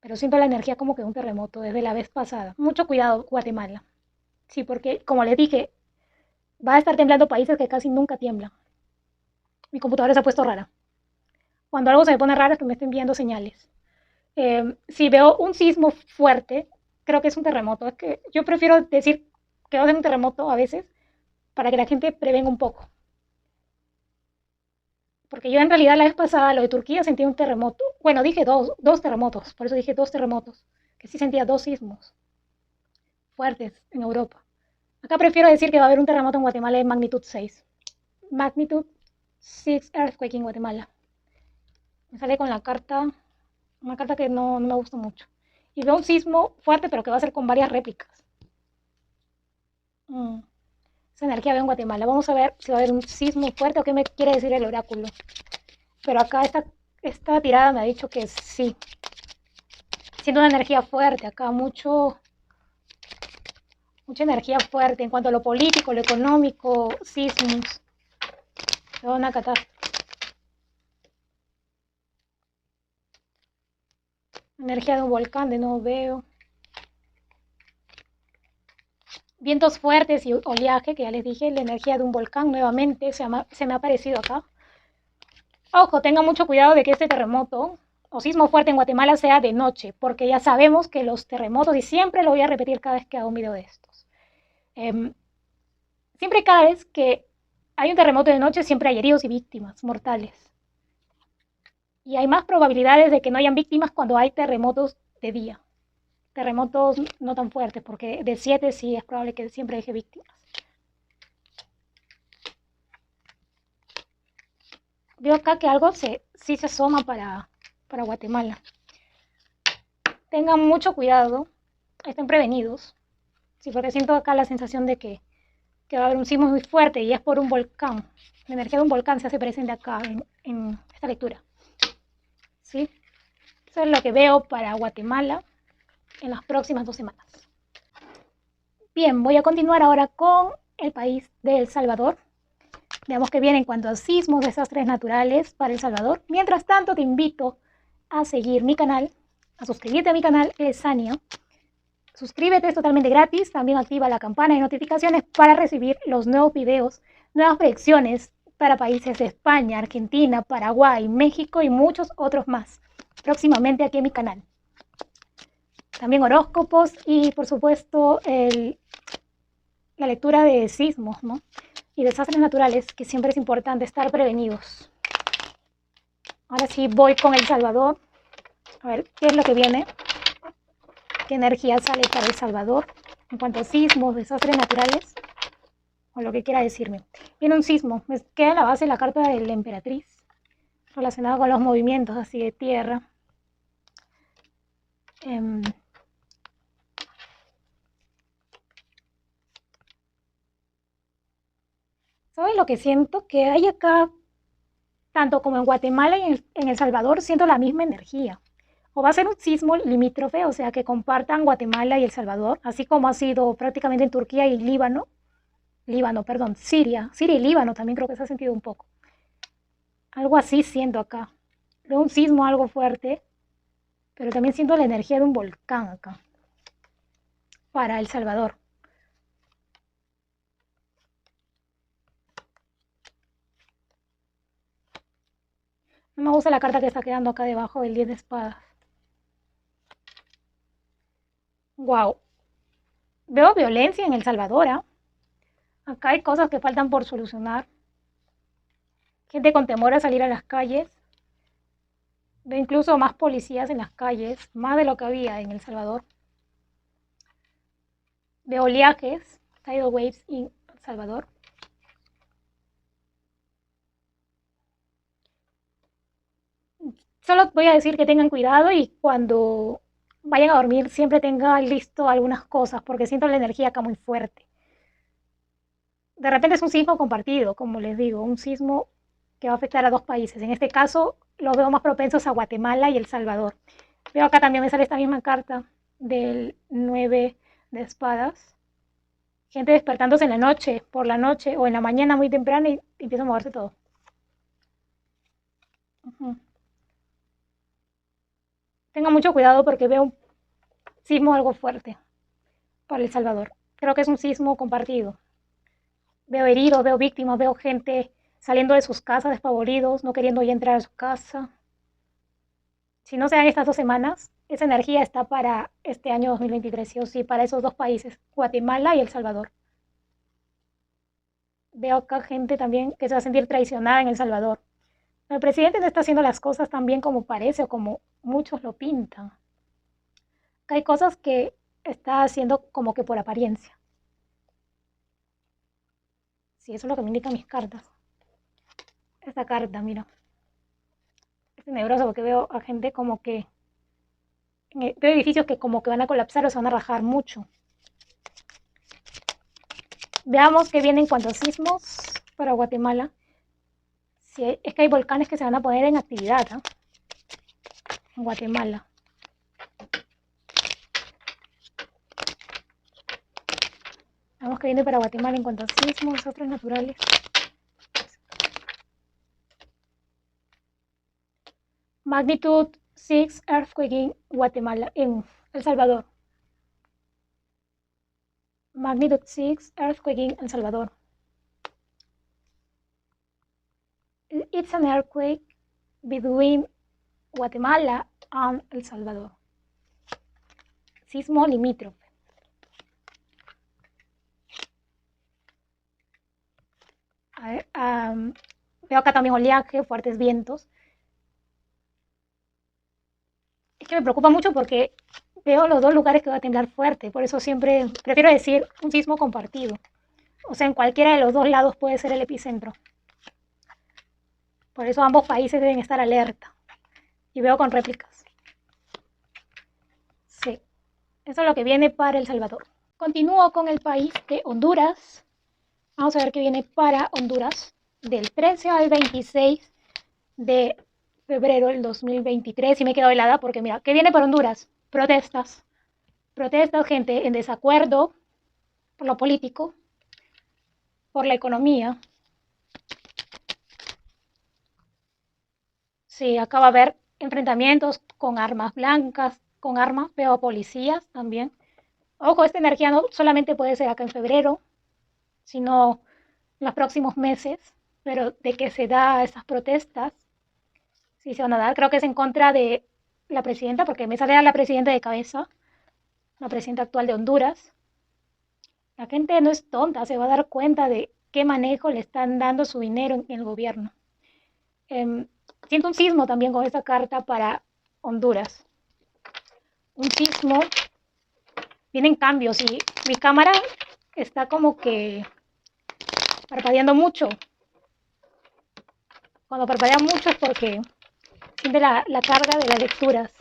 Speaker 1: pero siento la energía como que un terremoto desde la vez pasada. Mucho cuidado, Guatemala. Sí, porque como les dije, va a estar temblando países que casi nunca tiemblan. Mi computadora se ha puesto rara. Cuando algo se me pone raro es que me estén enviando señales. Si veo un sismo fuerte, creo que es un terremoto. Es que yo prefiero decir que va a ser un terremoto a veces para que la gente prevenga un poco. Porque yo en realidad la vez pasada, lo de Turquía, sentí un terremoto. Bueno, dije dos terremotos, por eso dije dos terremotos, que sí sentía dos sismos fuertes en Europa. Acá prefiero decir que va a haber un terremoto en Guatemala de magnitud 6. Magnitud 6 earthquake en Guatemala. Me sale con la carta, una carta que no me gusta mucho. Y veo un sismo fuerte, pero que va a ser con varias réplicas. Mm. Esa energía veo en Guatemala. Vamos a ver si va a haber un sismo fuerte o qué me quiere decir el oráculo. Pero acá esta tirada me ha dicho que sí. Siento una energía fuerte acá, mucha energía fuerte en cuanto a lo político, lo económico, sismos. Toda una catástrofe. Energía de un volcán, de nuevo veo. Vientos fuertes y oleaje, que ya les dije, la energía de un volcán nuevamente se me ha aparecido acá. Ojo, tengan mucho cuidado de que este terremoto o sismo fuerte en Guatemala sea de noche, porque ya sabemos que los terremotos, y siempre lo voy a repetir cada vez que hago un video de estos, siempre y cada vez que hay un terremoto de noche, siempre hay heridos y víctimas mortales. Y hay más probabilidades de que no hayan víctimas cuando hay terremotos de día. Terremotos no tan fuertes, porque de 7 sí es probable que siempre haya víctimas. Veo acá que algo sí se asoma para Guatemala. Tengan mucho cuidado, estén prevenidos. Sí, porque siento acá la sensación de que va a haber un sismo muy fuerte y es por un volcán. La energía de un volcán se hace presente acá en esta lectura. ¿Sí? Eso es lo que veo para Guatemala en las próximas 2 semanas. Bien, voy a continuar ahora con el país de El Salvador. Veamos qué viene en cuanto a sismos, desastres naturales para El Salvador. Mientras tanto, te invito a seguir mi canal, a suscribirte a mi canal, Sania. Suscríbete, es totalmente gratis. También activa la campana de notificaciones para recibir los nuevos videos, nuevas predicciones para países de España, Argentina, Paraguay, México y muchos otros más. Próximamente aquí en mi canal. También horóscopos y, por supuesto, la lectura de sismos, ¿no? Y desastres naturales, que siempre es importante estar prevenidos. Ahora sí voy con El Salvador. A ver qué es lo que viene. Qué energía sale para El Salvador en cuanto a sismos, desastres naturales, o lo que quiera decirme. Viene un sismo, me queda en la base la carta de la emperatriz, relacionada con los movimientos así de tierra. ¿Saben lo que siento? Que hay acá, tanto como en Guatemala y en El Salvador, siento la misma energía. O va a ser un sismo limítrofe, o sea, que compartan Guatemala y El Salvador, así como ha sido prácticamente en Turquía y Siria y Líbano también creo que se ha sentido un poco. Algo así siento acá. Veo un sismo algo fuerte, pero también siento la energía de un volcán acá, para El Salvador. No me gusta la carta que está quedando acá debajo del 10 de espadas. Wow. Veo violencia en El Salvador, ¿ah? Acá hay cosas que faltan por solucionar. Gente con temor a salir a las calles. Veo incluso más policías en las calles, más de lo que había en El Salvador. Veo oleajes, tidal waves en El Salvador. Solo voy a decir que tengan cuidado y cuando vayan a dormir siempre tengan listo algunas cosas porque siento la energía acá muy fuerte. De repente es un sismo compartido, como les digo, un sismo que va a afectar a dos países. En este caso los veo más propensos a Guatemala y El Salvador. Veo acá también me sale esta misma carta del 9 de espadas. Gente despertándose en la noche, por la noche o en la mañana muy temprano y empieza a moverse todo. Ujú. Tengan mucho cuidado porque veo un sismo algo fuerte para El Salvador. Creo que es un sismo compartido. Veo heridos, veo víctimas, veo gente saliendo de sus casas despavoridos, no queriendo ya entrar a su casa. Si no se dan estas 2 semanas, esa energía está para este año 2023, sí o sí, para esos dos países, Guatemala y El Salvador. Veo acá gente también que se va a sentir traicionada en El Salvador. El presidente no está haciendo las cosas tan bien como parece o como muchos lo pintan. Acá hay cosas que está haciendo como que por apariencia. Sí, eso es lo que me indican mis cartas. Esta carta, mira, es tenebroso porque veo a gente como que veo edificios que como que van a colapsar o se van a rajar mucho. Veamos qué viene en cuanto a sismos para Guatemala. Sí, es que hay volcanes que se van a poner en actividad, ¿no? En Guatemala. Veamos qué viene para Guatemala en cuanto a sismos, desastres naturales. Magnitude 6 earthquake en Guatemala, en El Salvador. Magnitude 6 earthquake in El Salvador. It's an earthquake between Guatemala and El Salvador. Sismo limítrofe. A ver, veo acá también oleaje, fuertes vientos. Es que me preocupa mucho porque veo los dos lugares que va a temblar fuerte. Por eso siempre prefiero decir un sismo compartido. O sea, en cualquiera de los dos lados puede ser el epicentro. Por eso ambos países deben estar alerta. Y veo con réplicas. Sí, eso es lo que viene para El Salvador. Continúo con el país de Honduras. Vamos a ver qué viene para Honduras del 13 al 26 de febrero del 2023. Y me he quedado helada porque mira, ¿qué viene para Honduras? Protestas. Protestas, gente en desacuerdo por lo político, por la economía. Sí, acá va a haber enfrentamientos con armas blancas, con armas, veo policías también. Ojo, esta energía no solamente puede ser acá en febrero, sino en los próximos meses, pero de que se da esas protestas, sí se van a dar, creo que es en contra de la presidenta, porque me sale a la presidenta de cabeza, la presidenta actual de Honduras. La gente no es tonta, se va a dar cuenta de qué manejo le están dando su dinero en el gobierno. Siento un sismo también con esta carta para Honduras. Un sismo, vienen cambios y mi cámara está como que parpadeando mucho. Cuando parpadea mucho es porque siente la carga de las lecturas.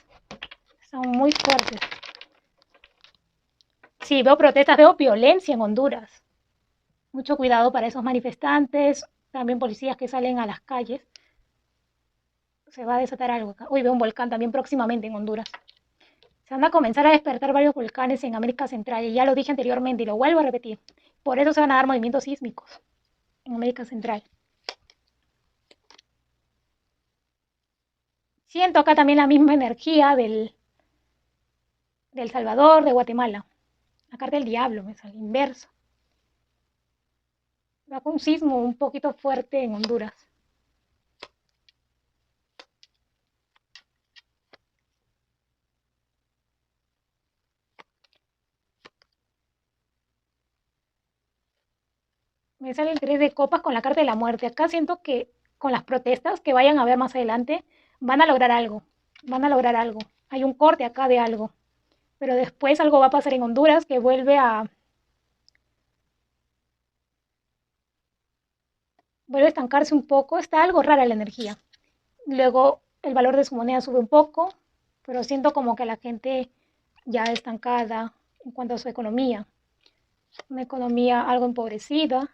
Speaker 1: Son muy fuertes. Sí, veo protestas, veo violencia en Honduras. Mucho cuidado para esos manifestantes, también policías que salen a las calles. Se va a desatar algo acá. Uy, veo un volcán también próximamente en Honduras. Se van a comenzar a despertar varios volcanes en América Central, y ya lo dije anteriormente y lo vuelvo a repetir. Por eso se van a dar movimientos sísmicos en América Central. Siento acá también la misma energía del Salvador, de Guatemala. La carta del diablo me sale inverso. Va con un sismo un poquito fuerte en Honduras. Me sale el 3 de copas con la carta de la muerte. Acá siento que con las protestas que vayan a ver más adelante, van a lograr algo. Van a lograr algo. Hay un corte acá de algo. Pero después algo va a pasar en Honduras que vuelve a estancarse un poco. Está algo rara la energía. Luego el valor de su moneda sube un poco, pero siento como que la gente ya estancada en cuanto a su economía. Una economía algo empobrecida.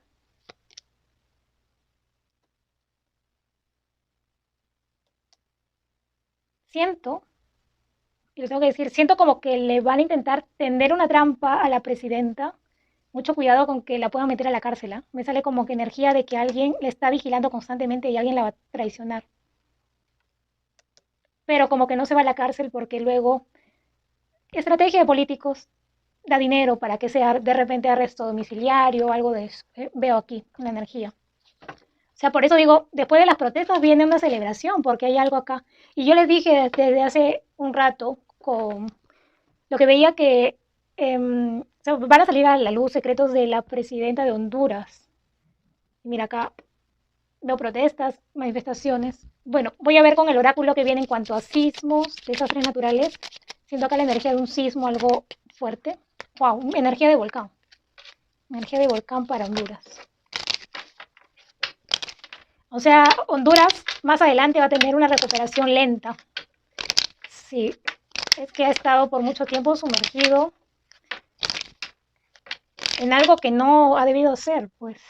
Speaker 1: Siento, y lo tengo que decir, siento como que le van a intentar tender una trampa a la presidenta. Mucho cuidado con que la puedan meter a la cárcel. ¿Eh? Me sale como que energía de que alguien le está vigilando constantemente y alguien la va a traicionar. Pero como que no se va a la cárcel porque luego, estrategia de políticos, da dinero para que sea de repente arresto domiciliario o algo de eso. Veo aquí una energía. O sea, por eso digo, después de las protestas viene una celebración, porque hay algo acá. Y yo les dije desde hace un rato, con lo que veía que o sea, van a salir a la luz secretos de la presidenta de Honduras. Y mira acá, veo protestas, manifestaciones. Bueno, voy a ver con el oráculo que viene en cuanto a sismos, desastres naturales. Siento acá la energía de un sismo algo fuerte. Wow, energía de volcán. Energía de volcán para Honduras. O sea, Honduras más adelante va a tener una recuperación lenta. Sí, es que ha estado por mucho tiempo sumergido en algo que no ha debido ser, pues.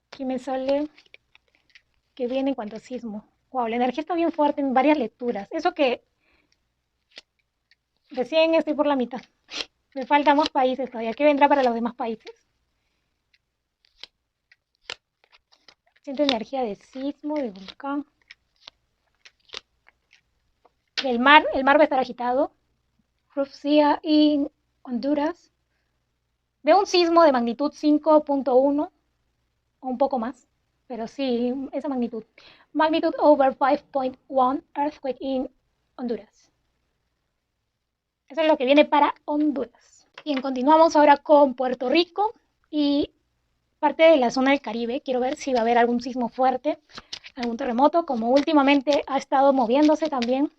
Speaker 1: Aquí me sale que viene en cuanto a sismo. Wow, la energía está bien fuerte en varias lecturas. Eso que recién estoy por la mitad. Me faltan más países todavía. ¿Qué vendrá para los demás países? Siento energía de sismo, de volcán. Del mar, el mar va a estar agitado. Rusia y Honduras. Veo un sismo de magnitud 5.1 o un poco más, pero sí, esa magnitud. Magnitude over 5.1 earthquake in Honduras. Eso es lo que viene para Honduras. Bien, continuamos ahora con Puerto Rico y parte de la zona del Caribe. Quiero ver si va a haber algún sismo fuerte, algún terremoto, como últimamente ha estado moviéndose también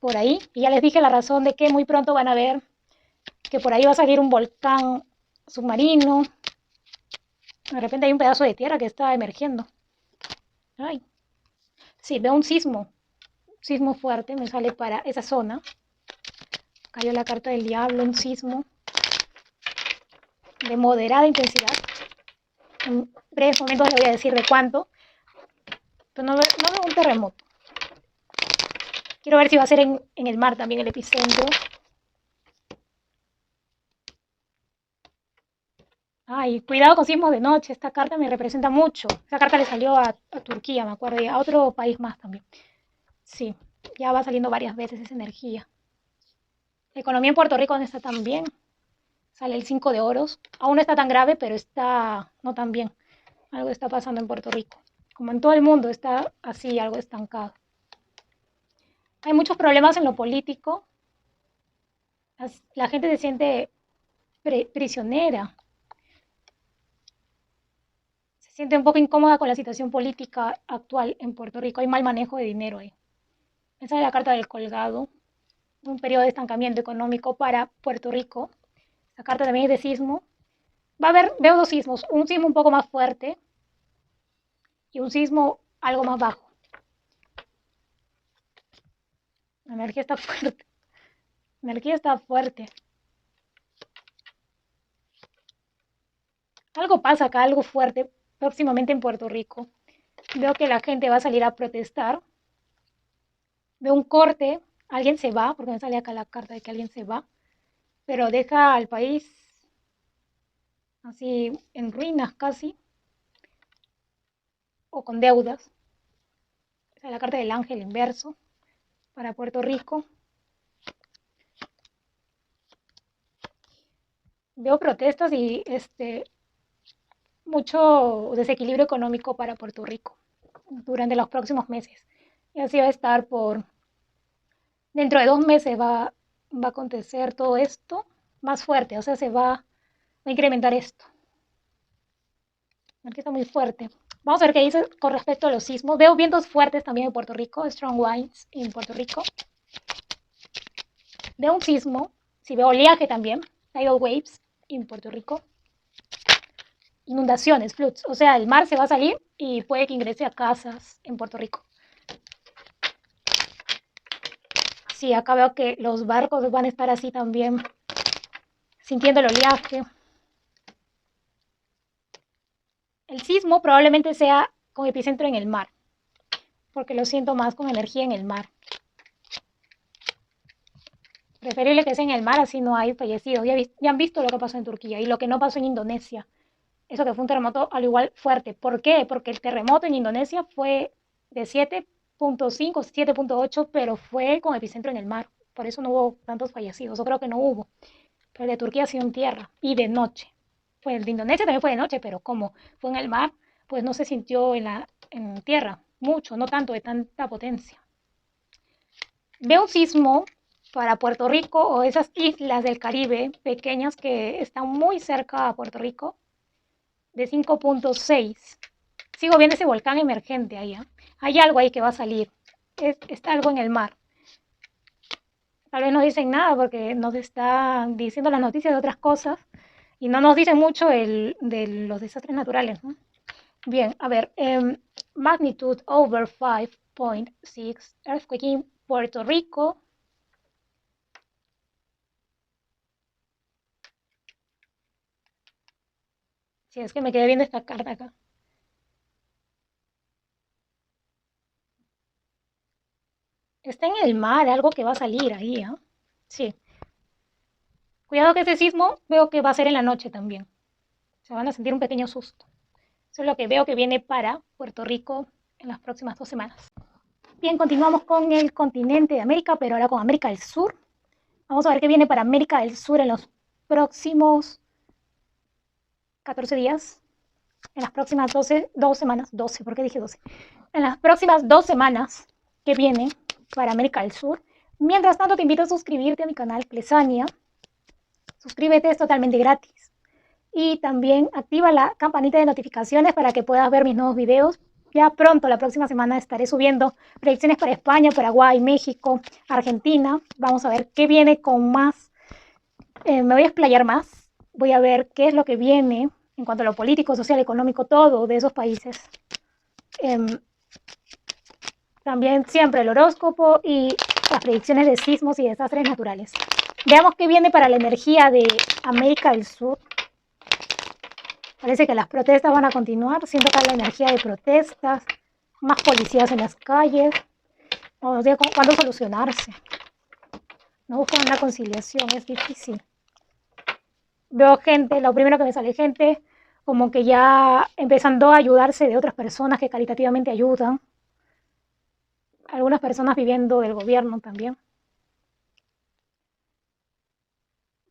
Speaker 1: por ahí. Y ya les dije la razón de que muy pronto van a ver que por ahí va a salir un volcán submarino. De repente hay un pedazo de tierra que está emergiendo. Ay. Sí, veo un sismo fuerte, me sale para esa zona. Cayó la carta del diablo, un sismo de moderada intensidad. En breves momentos les voy a decir de cuánto, pero no veo un terremoto. Quiero ver si va a ser en el mar también el epicentro. Ay, cuidado con sismos de noche, esta carta me representa mucho. Esta carta le salió a Turquía, me acuerdo, y a otro país más también. Sí, ya va saliendo varias veces esa energía. La economía en Puerto Rico no está tan bien. Sale el 5 de oros. Aún no está tan grave, pero está no tan bien. Algo está pasando en Puerto Rico. Como en todo el mundo, está así, algo estancado. Hay muchos problemas en lo político. La gente se siente prisionera. Se siente un poco incómoda con la situación política actual en Puerto Rico. Hay mal manejo de dinero ahí. Esa es la carta del colgado. Un periodo de estancamiento económico para Puerto Rico. La carta también es de sismo. Va a haber, veo dos sismos. Un sismo un poco más fuerte y un sismo algo más bajo. La energía está fuerte. La energía está fuerte. Algo pasa acá, algo fuerte próximamente en Puerto Rico. Veo que la gente va a salir a protestar. Veo un corte. Alguien se va, porque me sale acá la carta de que alguien se va, pero deja al país así en ruinas casi, o con deudas. Esa es la carta del ángel inverso para Puerto Rico. Veo protestas y mucho desequilibrio económico para Puerto Rico durante los próximos meses. Y así va a estar dentro de 2 meses va a acontecer todo esto más fuerte, o sea, se va a incrementar esto. Aquí está muy fuerte. Vamos a ver qué dice con respecto a los sismos. Veo vientos fuertes también en Puerto Rico, strong winds en Puerto Rico. Veo un sismo, sí veo oleaje también, tidal waves en Puerto Rico. Inundaciones, floods, o sea, el mar se va a salir y puede que ingrese a casas en Puerto Rico. Sí, acá veo que los barcos van a estar así también, sintiendo el oleaje. El sismo probablemente sea con epicentro en el mar, porque lo siento más con energía en el mar. Preferible que sea en el mar, así no hay fallecidos. Ya han visto lo que pasó en Turquía y lo que no pasó en Indonesia. Eso que fue un terremoto al igual fuerte. ¿Por qué? Porque el terremoto en Indonesia fue de 7.5, 7.8, pero fue con epicentro en el mar. Por eso no hubo tantos fallecidos. Yo creo que no hubo. Pero el de Turquía ha sido en tierra y de noche. Pues el de Indonesia también fue de noche, pero como fue en el mar, pues no se sintió en tierra mucho, no tanto de tanta potencia. Veo un sismo para Puerto Rico o esas islas del Caribe pequeñas que están muy cerca a Puerto Rico, de 5.6. Sigo viendo ese volcán emergente ahí. Hay algo ahí que va a salir. Está algo en el mar. Tal vez no dicen nada porque nos están diciendo las noticias de otras cosas y no nos dicen mucho de los desastres naturales, ¿no? Bien, a ver. Magnitude over 5.6 earthquake in Puerto Rico. Si es que me quedé viendo esta carta acá. Está en el mar, algo que va a salir ahí, ¿eh? Sí. Cuidado que ese sismo veo que va a ser en la noche también. Se van a sentir un pequeño susto. Eso es lo que veo que viene para Puerto Rico en las próximas 2 semanas. Bien, continuamos con el continente de América, pero ahora con América del Sur. Vamos a ver qué viene para América del Sur en los próximos 14 días. En las próximas 2 semanas. 12, ¿por qué dije 12? En las próximas 2 semanas que vienen para América del Sur. Mientras tanto, te invito a suscribirte a mi canal Clesania. Suscríbete, es totalmente gratis. Y también activa la campanita de notificaciones para que puedas ver mis nuevos videos. Ya pronto, la próxima semana, estaré subiendo predicciones para España, Paraguay, México, Argentina. Vamos a ver qué viene con más. Me voy a explayar más. Voy a ver qué es lo que viene en cuanto a lo político, social, económico, todo de esos países. También siempre el horóscopo y las predicciones de sismos y desastres naturales. Veamos qué viene para la energía de América del Sur. Parece que las protestas van a continuar. Siento que hay la energía de protestas, más policías en las calles. No sé cuándo solucionarse. No buscan una conciliación, es difícil. Veo gente, lo primero que me sale, gente como que ya empezando a ayudarse de otras personas que caritativamente ayudan. Algunas personas viviendo del gobierno también.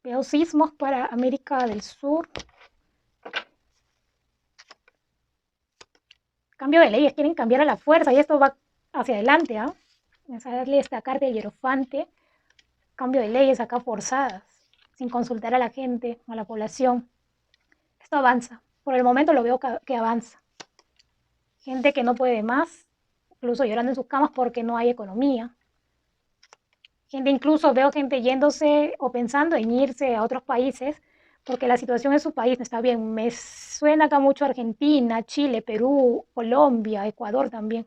Speaker 1: Veo sismos para América del Sur. Cambio de leyes, quieren cambiar a la fuerza y esto va hacia adelante, ¿ah? Vamos a darle esta carta del hierofante. Cambio de leyes acá forzadas, sin consultar a la gente, a la población. Esto avanza. Por el momento lo veo que avanza. Gente que no puede más, incluso llorando en sus camas porque no hay economía. Gente, incluso veo gente yéndose o pensando en irse a otros países porque la situación en su país no está bien. Me suena acá mucho Argentina, Chile, Perú, Colombia, Ecuador también.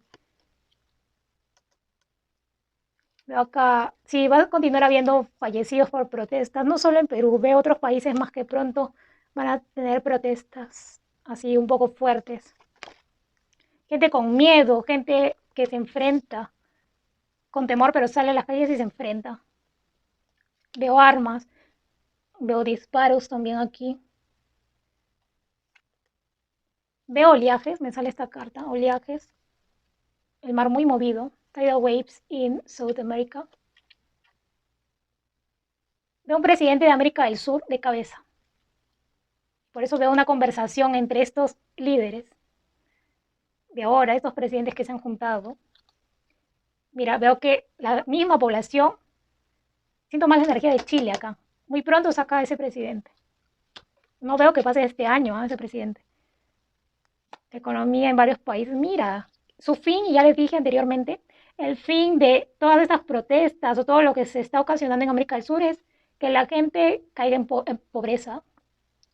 Speaker 1: Veo acá, sí, va a continuar habiendo fallecidos por protestas, no solo en Perú, veo otros países más que pronto van a tener protestas así un poco fuertes. Gente con miedo, gente que se enfrenta con temor, pero sale a las calles y se enfrenta. Veo armas, veo disparos también aquí. Veo oleajes, me sale esta carta, oleajes. El mar muy movido, tidal waves in South America. Veo un presidente de América del Sur de cabeza. Por eso veo una conversación entre estos líderes de ahora, estos presidentes que se han juntado. Mira, veo que la misma población, siento más la energía de Chile acá. Muy pronto saca a ese presidente. No veo que pase este año a ese presidente. economía en varios países. Mira, su fin, y ya les dije anteriormente, el fin de todas estas protestas o todo lo que se está ocasionando en América del Sur es que la gente caiga en pobreza,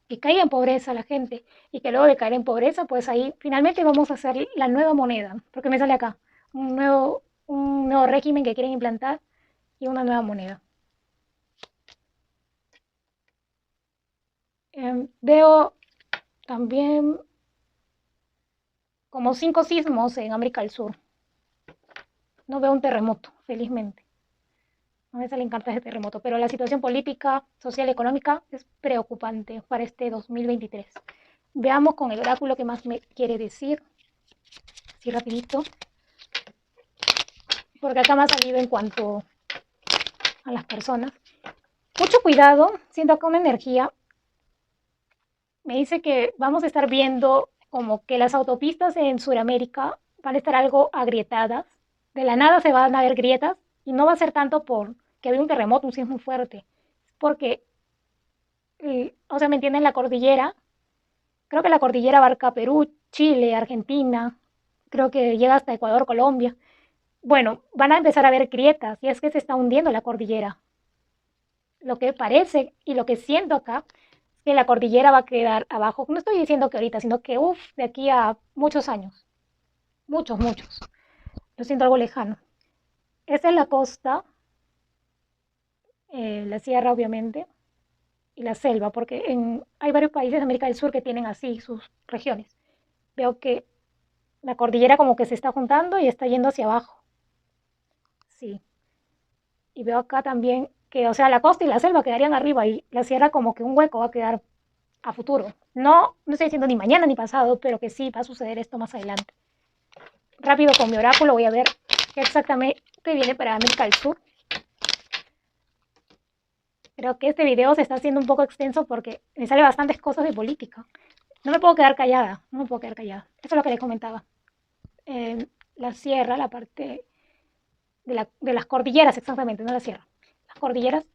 Speaker 1: que caiga en pobreza la gente y que luego de caer en pobreza, pues ahí finalmente vamos a hacer la nueva moneda, porque me sale acá, un nuevo régimen que quieren implantar y una nueva moneda. Veo también como 5 sismos en América del Sur. No veo un terremoto, felizmente. A veces le encanta ese terremoto, pero la situación política, social y económica es preocupante para este 2023. Veamos con el oráculo qué más me quiere decir. Así rapidito. Porque acá me ha salido en cuanto a las personas. Mucho cuidado, siento acá una energía. Me dice que vamos a estar viendo como que las autopistas en Sudamérica van a estar algo agrietadas. De la nada se van a ver grietas y no va a ser tanto por que haya un terremoto, un sismo fuerte. Porque, o sea, ¿me entienden? La cordillera, creo que la cordillera abarca Perú, Chile, Argentina, creo que llega hasta Ecuador, Colombia. Bueno, van a empezar a ver grietas y es que se está hundiendo la cordillera. Lo que parece y lo que siento acá es que la cordillera va a quedar abajo. No estoy diciendo que ahorita, sino que, de aquí a muchos años. Muchos, muchos. Lo siento algo lejano. Esta es la costa, la sierra, obviamente, y la selva, porque hay varios países de América del Sur que tienen así sus regiones. Veo que la cordillera como que se está juntando y está yendo hacia abajo. Sí. Y veo acá también que, o sea, la costa y la selva quedarían arriba y la sierra como que un hueco va a quedar a futuro. No, no estoy diciendo ni mañana ni pasado, pero que sí va a suceder esto más adelante. Rápido con mi oráculo voy a ver qué exactamente viene para América del Sur. Creo que este video se está haciendo un poco extenso porque me sale bastantes cosas de política. No me puedo quedar callada, no me puedo quedar callada. Eso es lo que les comentaba. La sierra, la parte de las cordilleras exactamente, no la sierra. Las cordilleras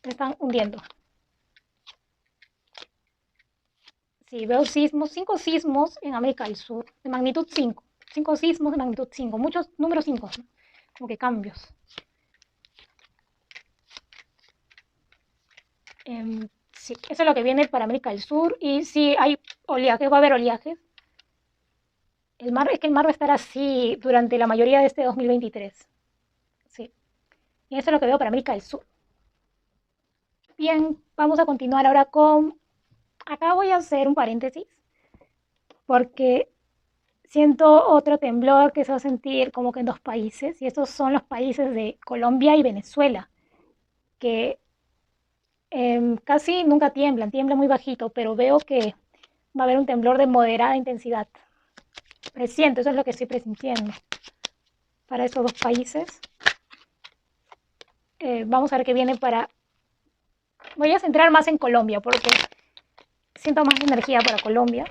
Speaker 1: se están hundiendo. Sí, veo sismos, 5 sismos en América del Sur, de magnitud 5. 5 sismos de magnitud 5, muchos números 5, ¿no? Como que cambios. Sí, eso es lo que viene para América del Sur. Y sí, hay oleajes, va a haber oleajes. Es que el mar va a estar así durante la mayoría de este 2023. Sí, y eso es lo que veo para América del Sur. Bien, vamos a continuar ahora con... Acá voy a hacer un paréntesis porque siento otro temblor que se va a sentir como que en 2 países, y estos son los países de Colombia y Venezuela, que casi nunca tiemblan, tiembla muy bajito, pero veo que va a haber un temblor de moderada intensidad. Presiento, eso es lo que estoy presintiendo para estos 2 países. Vamos a ver qué viene para... Voy a centrar más en Colombia porque siento más energía para Colombia.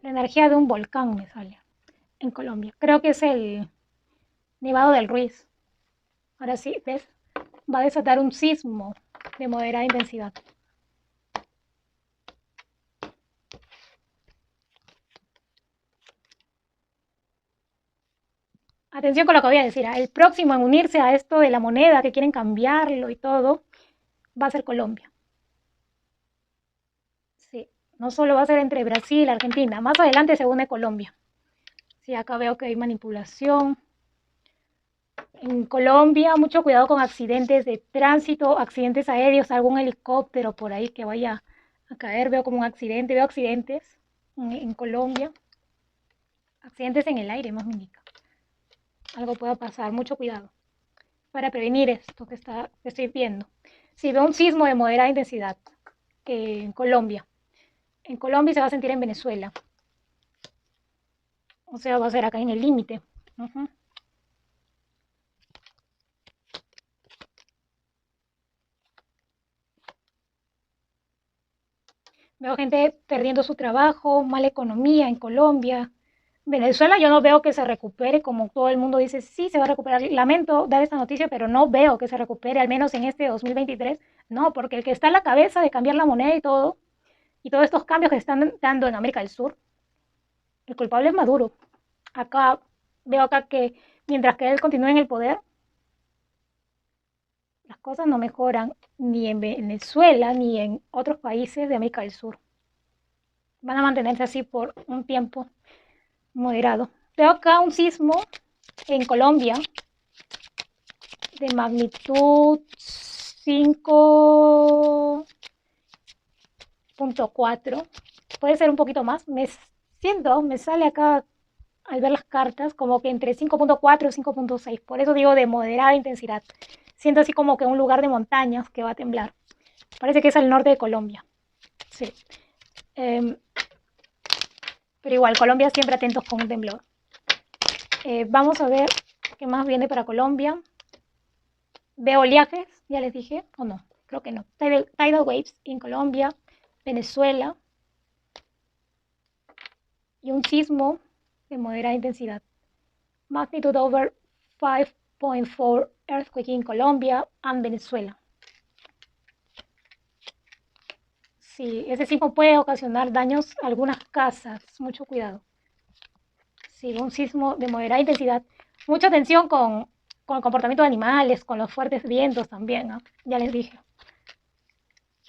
Speaker 1: La energía de un volcán me sale en Colombia. Creo que es el Nevado del Ruiz. Ahora sí, ¿ves? Va a desatar un sismo de moderada intensidad. Atención con lo que voy a decir. El próximo en unirse a esto de la moneda, que quieren cambiarlo y todo, va a ser Colombia. Sí, no solo va a ser entre Brasil y Argentina. Más adelante se une Colombia. Sí, acá veo que hay manipulación. En Colombia, mucho cuidado con accidentes de tránsito, accidentes aéreos, algún helicóptero por ahí que vaya a caer. Veo como un accidente, veo accidentes en Colombia. Accidentes en el aire, más me indica. Algo pueda pasar, mucho cuidado para prevenir esto que estoy viendo. Si veo un sismo de moderada intensidad en Colombia, se va a sentir en Venezuela. O sea, va a ser acá en el límite. Veo gente perdiendo su trabajo, mala economía en Colombia, Venezuela yo no veo que se recupere, como todo el mundo dice, sí se va a recuperar. Lamento dar esta noticia, pero no veo que se recupere, al menos en este 2023. No, porque el que está en la cabeza de cambiar la moneda y todos estos cambios que están dando en América del Sur, el culpable es Maduro. Acá veo acá que mientras que él continúe en el poder, las cosas no mejoran ni en Venezuela ni en otros países de América del Sur. Van a mantenerse así por un tiempo moderado. Veo acá un sismo en Colombia de magnitud 5.4. Puede ser un poquito más. Me sale acá al ver las cartas como que entre 5.4 y 5.6. Por eso digo de moderada intensidad. Siento así como que un lugar de montañas que va a temblar. Parece que es al norte de Colombia. Sí. Pero igual, Colombia siempre atentos con un temblor. Vamos a ver qué más viene para Colombia. Veo oleajes, ya les dije, o no, creo que no. Tidal waves en Colombia, Venezuela y un sismo de moderada intensidad. Magnitude over 5.4 earthquake en Colombia and Venezuela. Sí, ese sismo puede ocasionar daños a algunas casas, mucho cuidado. Sí, un sismo de moderada intensidad. Mucha atención con el comportamiento de animales, con los fuertes vientos también, ¿no? Ya les dije.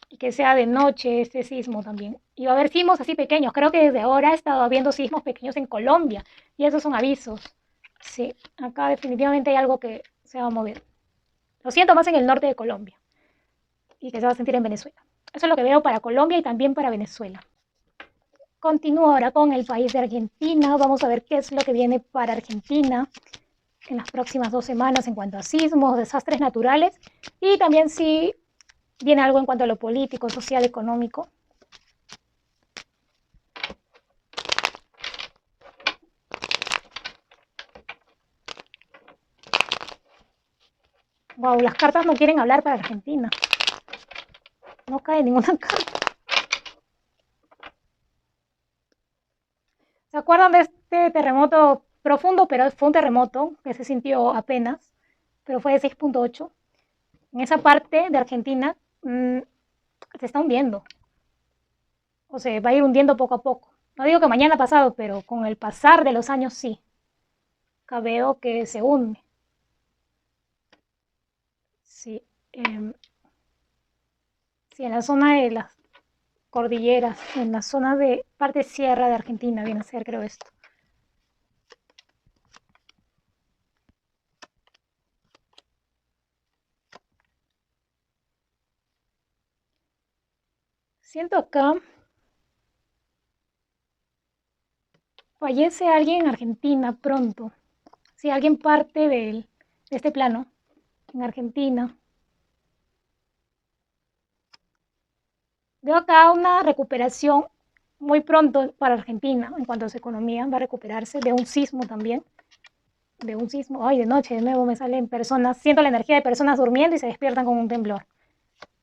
Speaker 1: Y que sea de noche este sismo también. Y va a haber sismos así pequeños. Creo que desde ahora he estado habiendo sismos pequeños en Colombia. Y esos son avisos. Sí, acá definitivamente hay algo que se va a mover. Lo siento más en el norte de Colombia. Y que se va a sentir en Venezuela. Eso es lo que veo para Colombia y también para Venezuela. Continúo ahora con el país de Argentina. Vamos a ver qué es lo que viene para Argentina en las próximas 2 semanas en cuanto a sismos, desastres naturales y también si viene algo en cuanto a lo político, social, económico. Wow, las cartas no quieren hablar para Argentina. No cae ninguna carta. ¿Se acuerdan de este terremoto profundo? Pero fue un terremoto que se sintió apenas, pero fue de 6.8. En esa parte de Argentina se está hundiendo. O sea, va a ir hundiendo poco a poco. No digo que mañana pasado, pero con el pasar de los años sí. Acá veo que se hunde. Sí, sí, en la zona de las cordilleras, en la zona de parte sierra de Argentina viene a ser, creo esto. Siento acá, fallece alguien en Argentina pronto. Si alguien parte de este plano en Argentina. Veo acá una recuperación muy pronto para Argentina en cuanto a su economía, va a recuperarse de un sismo también. De un sismo, ay, de noche de nuevo me salen personas, siento la energía de personas durmiendo y se despiertan con un temblor.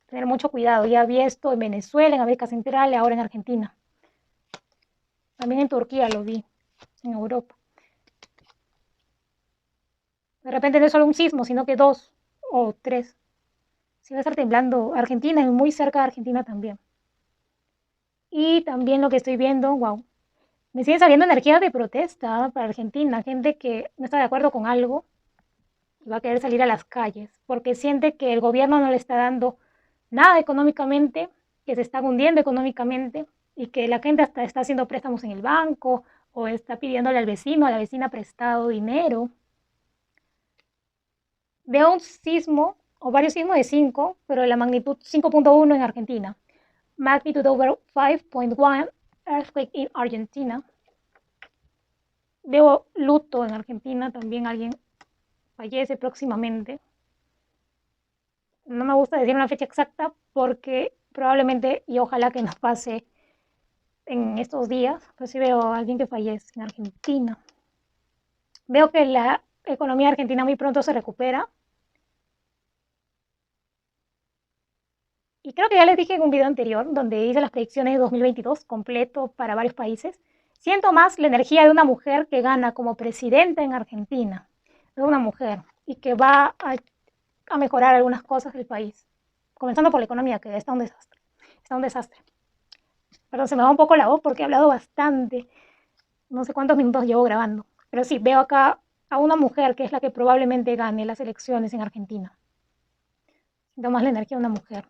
Speaker 1: Tener mucho cuidado, ya vi esto en Venezuela, en América Central y ahora en Argentina. También en Turquía lo vi, en Europa. De repente no es solo un sismo, sino que 2 o 3. Sí va a estar temblando Argentina y muy cerca de Argentina también. Y también lo que estoy viendo, wow, me siguen saliendo energías de protesta para Argentina, gente que no está de acuerdo con algo y va a querer salir a las calles porque siente que el gobierno no le está dando nada económicamente, que se está hundiendo económicamente y que la gente hasta está haciendo préstamos en el banco o está pidiéndole al vecino, a la vecina prestado dinero. Veo un sismo o varios sismos de 5, pero de la magnitud 5.1 en Argentina. Magnitude over 5.1 earthquake in Argentina. Veo luto en Argentina, también alguien fallece próximamente. No me gusta decir una fecha exacta porque probablemente y ojalá que nos pase en estos días, pues sí veo a alguien que fallece en Argentina. Veo que la economía argentina muy pronto se recupera. Y creo que ya les dije en un video anterior, donde hice las predicciones de 2022 completo para varios países. Siento más la energía de una mujer que gana como presidenta en Argentina, de una mujer, y que va a mejorar algunas cosas del país. Comenzando por la economía, que está un desastre. Está un desastre. Perdón, se me va un poco la voz porque he hablado bastante. No sé cuántos minutos llevo grabando. Pero sí, veo acá a una mujer que es la que probablemente gane las elecciones en Argentina. Siento más la energía de una mujer.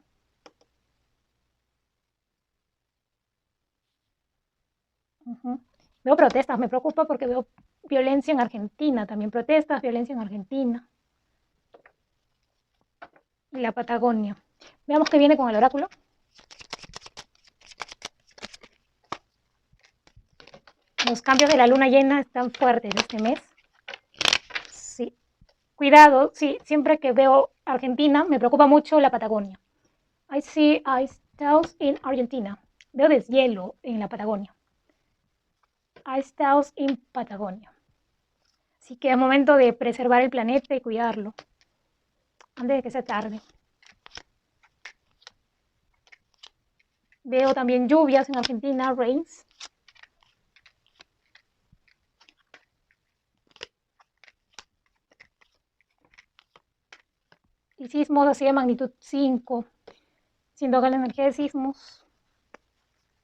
Speaker 1: Ujú. Veo protestas, me preocupa porque veo violencia en Argentina, también protestas, violencia en Argentina y la Patagonia. Veamos qué viene con el oráculo. Los cambios de la luna llena están fuertes este mes. Sí. Cuidado, sí, siempre que veo Argentina me preocupa mucho la Patagonia. I see ice towers in Argentina. Veo deshielo en la Patagonia. Ice towers in Patagonia. Así que es momento de preservar el planeta y cuidarlo antes de que sea tarde. Veo también lluvias en Argentina, rains. Y sismos así de magnitud 5. Siento que la energía de sismos,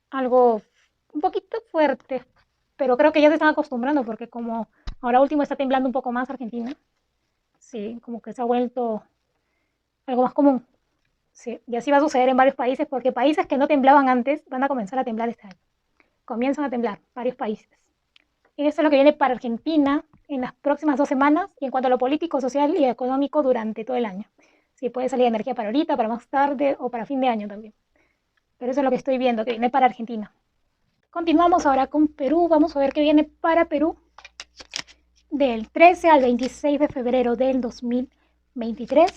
Speaker 1: algo un poquito fuerte, pero creo que ya se están acostumbrando porque como ahora último está temblando un poco más Argentina, sí, como que se ha vuelto algo más común. Sí, y así va a suceder en varios países porque países que no temblaban antes van a comenzar a temblar este año. Comienzan a temblar varios países. Y eso es lo que viene para Argentina en las próximas 2 semanas y en cuanto a lo político, social y económico durante todo el año. Sí, puede salir energía para ahorita, para más tarde o para fin de año también. Pero eso es lo que estoy viendo, que viene para Argentina. Continuamos ahora con Perú. Vamos a ver qué viene para Perú del 13 al 26 de febrero del 2023.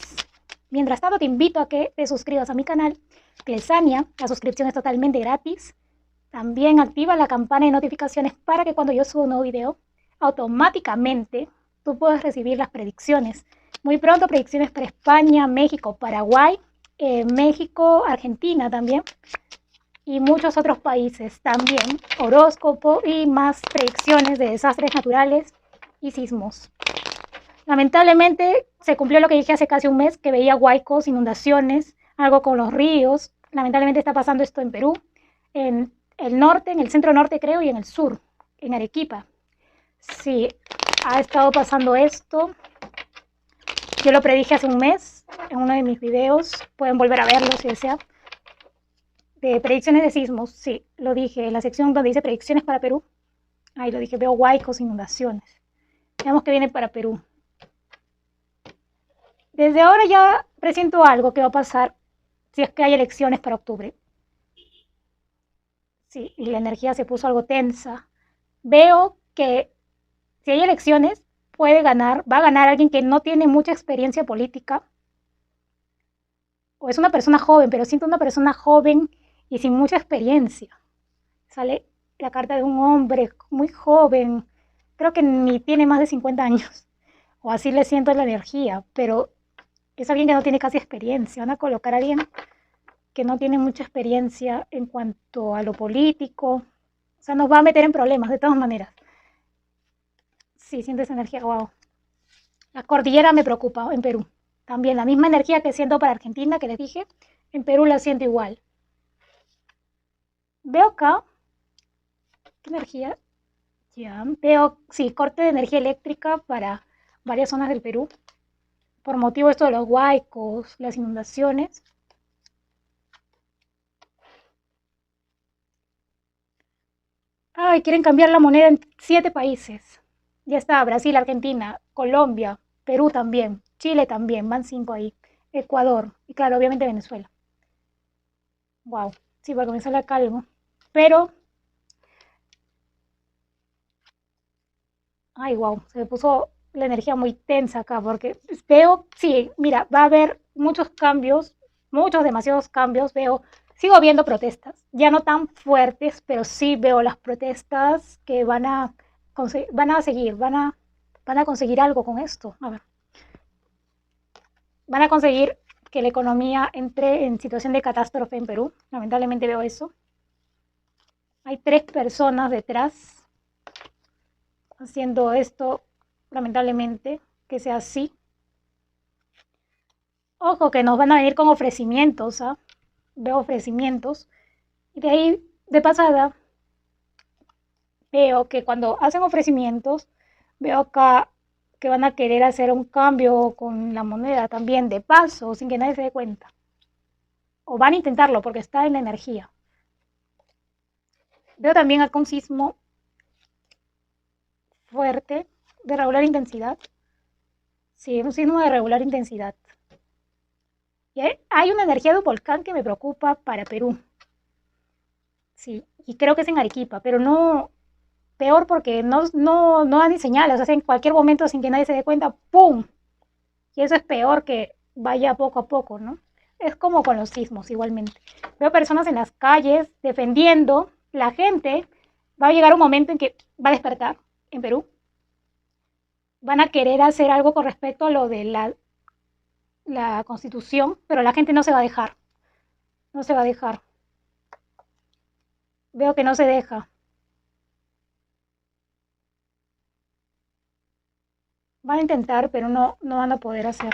Speaker 1: Mientras tanto, te invito a que te suscribas a mi canal, Clesania. La suscripción es totalmente gratis. También activa la campana de notificaciones para que cuando yo suba un nuevo video, automáticamente tú puedas recibir las predicciones. Muy pronto predicciones para España, México, Paraguay, México, Argentina también y muchos otros países también. Horóscopo y más predicciones de desastres naturales y sismos. Lamentablemente se cumplió lo que dije hace casi un mes, que veía huaicos, inundaciones, algo con los ríos. Lamentablemente está pasando esto en Perú, en el norte, en el centro norte creo, y en el sur, en Arequipa. Sí, ha estado pasando esto. Yo lo predije hace un mes en uno de mis videos. Pueden volver a verlo si desean. De predicciones de sismos, sí, lo dije en la sección donde dice predicciones para Perú. Ahí lo dije, veo huaicos, inundaciones. Veamos qué viene para Perú. Desde ahora ya presiento algo que va a pasar si es que hay elecciones para octubre. Sí, y la energía se puso algo tensa. Veo que si hay elecciones, puede ganar, va a ganar alguien que no tiene mucha experiencia política. O es una persona joven, pero siento una persona joven y sin mucha experiencia. Sale la carta de un hombre muy joven, creo que ni tiene más de 50 años. O así le siento la energía, pero es alguien que no tiene casi experiencia. Van a colocar a alguien que no tiene mucha experiencia en cuanto a lo político. O sea, nos va a meter en problemas de todas maneras. Sí, siento esa energía, wow. La cordillera me preocupa en Perú. También la misma energía que siento para Argentina, que les dije, en Perú la siento igual. Veo acá, ¿qué energía? Ya, veo, sí, corte de energía eléctrica para varias zonas del Perú. Por motivo esto de los huaicos, las inundaciones. Ay, quieren cambiar la moneda en 7 países. Ya está, Brasil, Argentina, Colombia, Perú también, Chile también, van 5 ahí. Ecuador y claro, obviamente Venezuela. Wow, sí, porque me sale calmo. Pero, ay, wow, se me puso la energía muy tensa acá porque veo, sí, mira, va a haber muchos cambios, muchos, demasiados cambios. Veo, sigo viendo protestas, ya no tan fuertes, pero sí veo las protestas que van a seguir, van a conseguir algo con esto. A ver, van a conseguir que la economía entre en situación de catástrofe en Perú. Lamentablemente veo eso. Hay 3 personas detrás. haciendo esto, lamentablemente, que sea así. Ojo, que nos van a venir con ofrecimientos, ¿ah? Veo ofrecimientos. Y de ahí, de pasada, veo que cuando hacen ofrecimientos, veo acá que van a querer hacer un cambio con la moneda también de paso, sin que nadie se dé cuenta. O van a intentarlo porque está en la energía. Veo también acá un sismo fuerte, de regular intensidad. Sí, un sismo de regular intensidad. Y hay una energía de un volcán que me preocupa para Perú. Sí, y creo que es en Arequipa, pero no, peor porque no dan ni señales, o sea, en cualquier momento sin que nadie se dé cuenta, ¡pum! Y eso es peor que vaya poco a poco, ¿no? Es como con los sismos igualmente. Veo personas en las calles defendiendo, la gente va a llegar un momento en que va a despertar en Perú, van a querer hacer algo con respecto a lo de la constitución, pero la gente no se va a dejar, no se va a dejar. Veo que no se deja. Van a intentar, pero no van a poder hacer.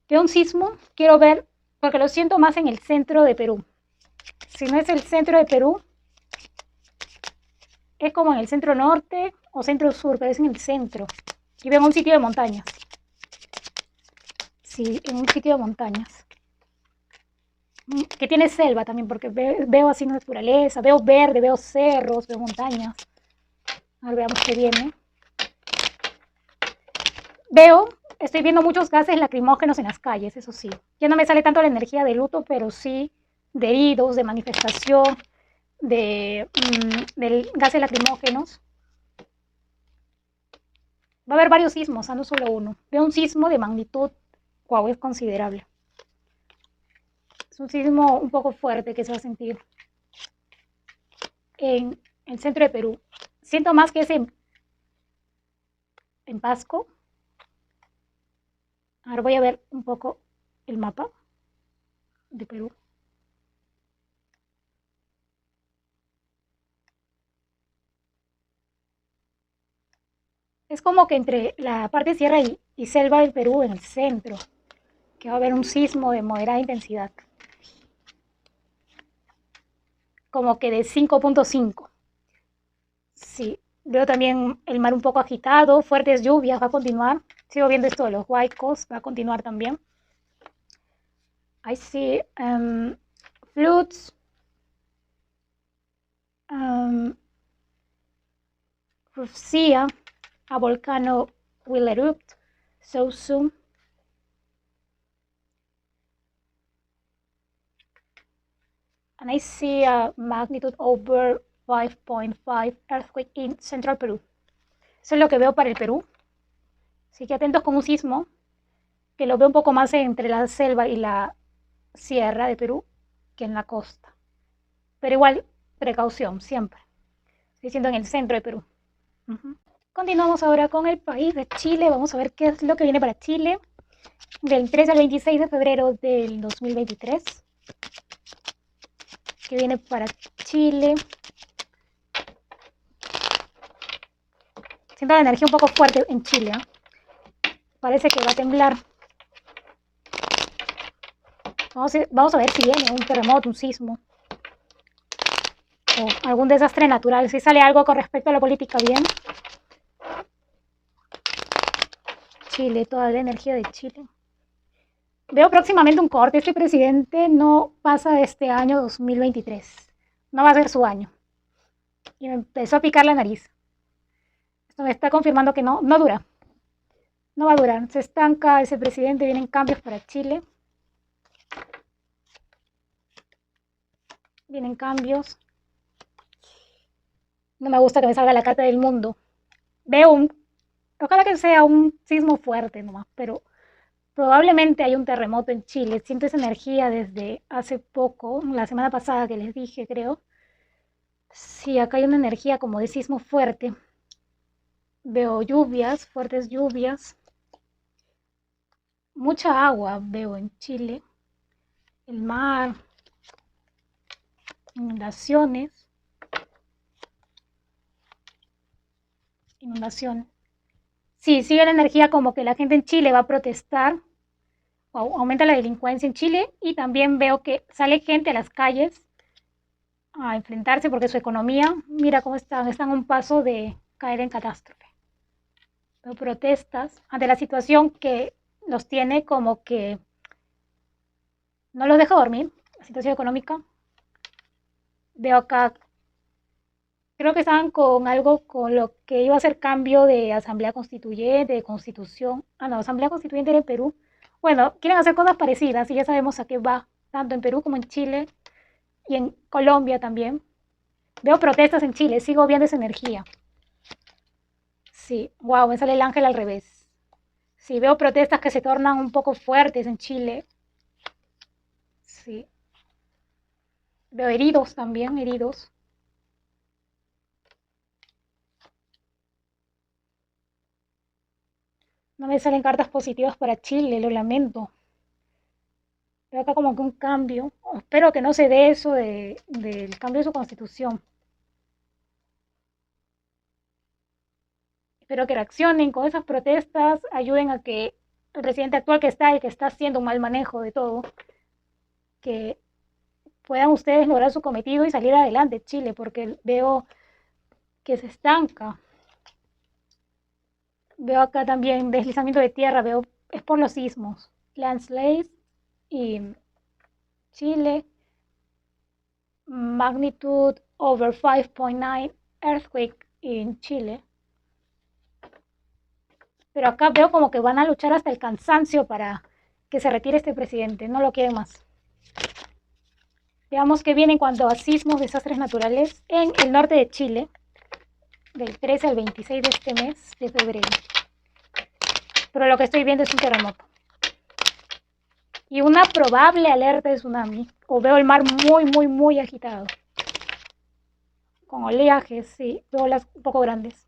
Speaker 1: Veo un sismo, quiero ver, porque lo siento más en el centro de Perú. Si no es el centro de Perú, es como en el centro norte o centro sur, pero es en el centro. Y veo en un sitio de montañas. Sí, en un sitio de montañas. Que tiene selva también, porque veo así naturaleza, veo verde, veo cerros, veo montañas. A ver, veamos qué viene. Estoy viendo muchos gases lacrimógenos en las calles, eso sí. Ya no me sale tanto la energía de luto, pero sí de heridos, de manifestación, de gases lacrimógenos. Va a haber varios sismos, no solo uno. Veo un sismo de magnitud, wow, es considerable. Es un sismo un poco fuerte que se va a sentir en el centro de Perú. Siento más que es en Pasco. Ahora voy a ver un poco el mapa de Perú. Es como que entre la parte sierra y selva del Perú en el centro, que va a haber un sismo de moderada intensidad, como que de 5.5. Sí, veo también el mar un poco agitado, fuertes lluvias, va a continuar. Sigo viendo esto de los huaicos, va a continuar también. I see floods, Rufsia, a volcano will erupt so soon. And I see a magnitude over 5.5 earthquake in central Peru. Eso es lo que veo para el Perú. Así que atentos con un sismo, que lo veo un poco más entre la selva y la sierra de Perú que en la costa. Pero igual, precaución, siempre. Estoy diciendo en el centro de Perú. Continuamos ahora con el país de Chile. Vamos a ver qué es lo que viene para Chile del 3 al 26 de febrero del 2023. Que viene para Chile. Siento la energía un poco fuerte en Chile. Parece que va a temblar. Vamos a ver si viene un terremoto, un sismo o algún desastre natural. Si sale algo con respecto a la política, bien. Chile, toda la energía de Chile. Veo próximamente un corte. Este presidente no pasa de este año 2023. No va a ser su año. Y me empezó a picar la nariz. Esto me está confirmando que no dura. No va a durar. Se estanca ese presidente. Vienen cambios para Chile. Vienen cambios. No me gusta que me salga la carta del mundo. Ojalá que sea un sismo fuerte nomás, pero probablemente hay un terremoto en Chile. Siento esa energía desde hace poco, la semana pasada que les dije, creo. Sí, acá hay una energía como de sismo fuerte. Veo lluvias, fuertes lluvias. Mucha agua veo en Chile. El mar, inundaciones. inundación. Sí, sigue la energía como que la gente en Chile va a protestar, o aumenta la delincuencia en Chile, y también veo que sale gente a las calles a enfrentarse porque su economía, mira cómo están a un paso de caer en catástrofe. Veo protestas ante la situación que los tiene como que no los deja dormir, la situación económica. Veo acá, creo que estaban con algo con lo que iba a ser cambio de asamblea constituyente, de constitución. Ah, no, asamblea constituyente era en Perú. Bueno, quieren hacer cosas parecidas y ya sabemos a qué va, tanto en Perú como en Chile y en Colombia también. Veo protestas en Chile, sigo viendo esa energía. Sí, wow, me sale el ángel al revés. Sí, veo protestas que se tornan un poco fuertes en Chile. Sí, veo heridos también, heridos. No me salen cartas positivas para Chile, lo lamento. Veo acá como que un cambio. Espero que no se dé eso del cambio de su constitución. Espero que reaccionen con esas protestas, ayuden a que el presidente actual que está y que está haciendo un mal manejo de todo, que puedan ustedes lograr su cometido y salir adelante Chile, porque veo que se estanca. Veo acá también deslizamiento de tierra, veo es por los sismos, landslides y Chile, magnitude over 5.9 earthquake en Chile. Pero acá veo como que van a luchar hasta el cansancio para que se retire este presidente, no lo quieren más. Veamos qué viene en cuanto a sismos, desastres naturales en el norte de Chile, del 13 al 26 de este mes de febrero. Pero lo que estoy viendo es un terremoto. Y una probable alerta de tsunami. O veo el mar muy, muy, muy agitado. Con oleajes, sí, veo olas un poco grandes.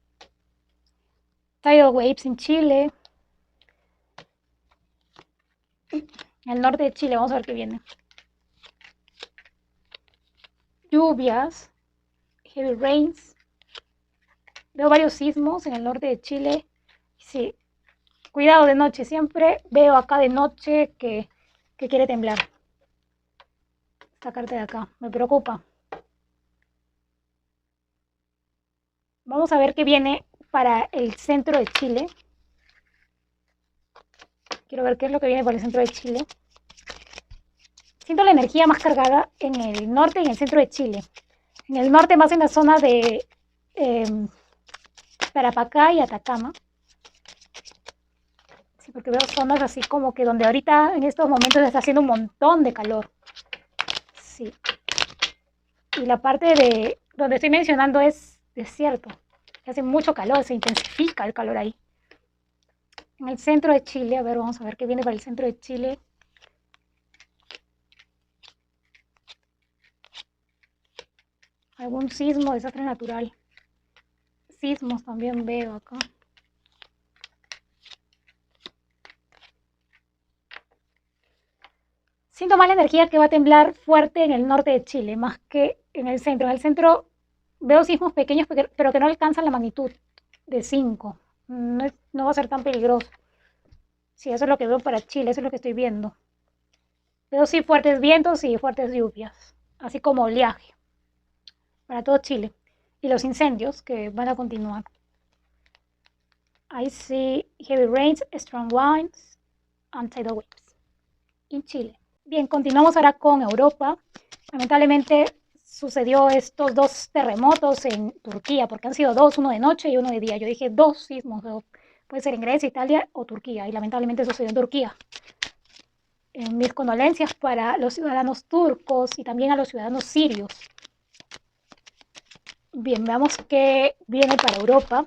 Speaker 1: Tidal waves en Chile. En el norte de Chile, vamos a ver qué viene. Lluvias, heavy rains. Veo varios sismos en el norte de Chile. Sí, cuidado de noche. Siempre veo acá de noche que quiere temblar. Esta carta de acá, me preocupa. Vamos a ver qué viene para el centro de Chile. Quiero ver qué es lo que viene para el centro de Chile. Siento la energía más cargada en el norte y en el centro de Chile. En el norte más en la zona de Tarapacá y Atacama. Sí, porque veo zonas así como que donde ahorita en estos momentos está haciendo un montón de calor. Sí. Y la parte de donde estoy mencionando es desierto. Hace mucho calor, se intensifica el calor ahí. En el centro de Chile, a ver, vamos a ver qué viene para el centro de Chile. Algún sismo, desastre natural. Sismos también veo acá. Siento más la energía que va a temblar fuerte en el norte de Chile, más que en el centro. En el centro veo sismos pequeños, pero que no alcanzan la magnitud de 5. No va a ser tan peligroso. Sí, eso es lo que veo para Chile, eso es lo que estoy viendo. Veo sí fuertes vientos y fuertes lluvias, así como oleaje para todo Chile. Y los incendios que van a continuar. I see heavy rains, strong winds, and tidal waves en Chile. Bien, continuamos ahora con Europa. Lamentablemente sucedió estos dos terremotos en Turquía, porque han sido dos, uno de noche y uno de día. Yo dije dos sismos, puede ser en Grecia, Italia o Turquía, y lamentablemente sucedió en Turquía. Mis condolencias para los ciudadanos turcos y también a los ciudadanos sirios. Bien, veamos qué viene para Europa,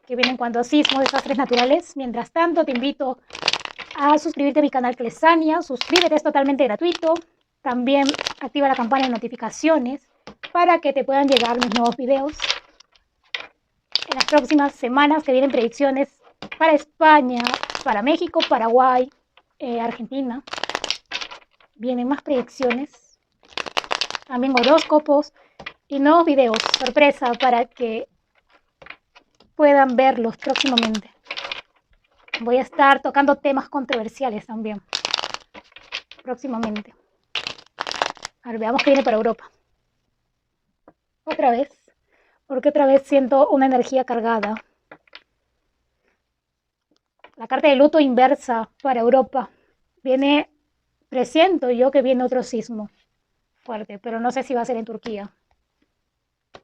Speaker 1: qué viene en cuanto a sismos, desastres naturales. Mientras tanto, te invito a suscribirte a mi canal Clesania. Suscríbete, es totalmente gratuito. También activa la campana de notificaciones para que te puedan llegar mis nuevos videos. En las próximas semanas que vienen predicciones para España, para México, Paraguay, Argentina. Vienen más predicciones. También horóscopos y nuevos videos, sorpresa, para que puedan verlos próximamente. Voy a estar tocando temas controversiales también próximamente. A ver, veamos qué viene para Europa. Otra vez, porque otra vez siento una energía cargada. La carta de luto inversa para Europa. Viene, presiento yo que viene otro sismo fuerte, pero no sé si va a ser en Turquía.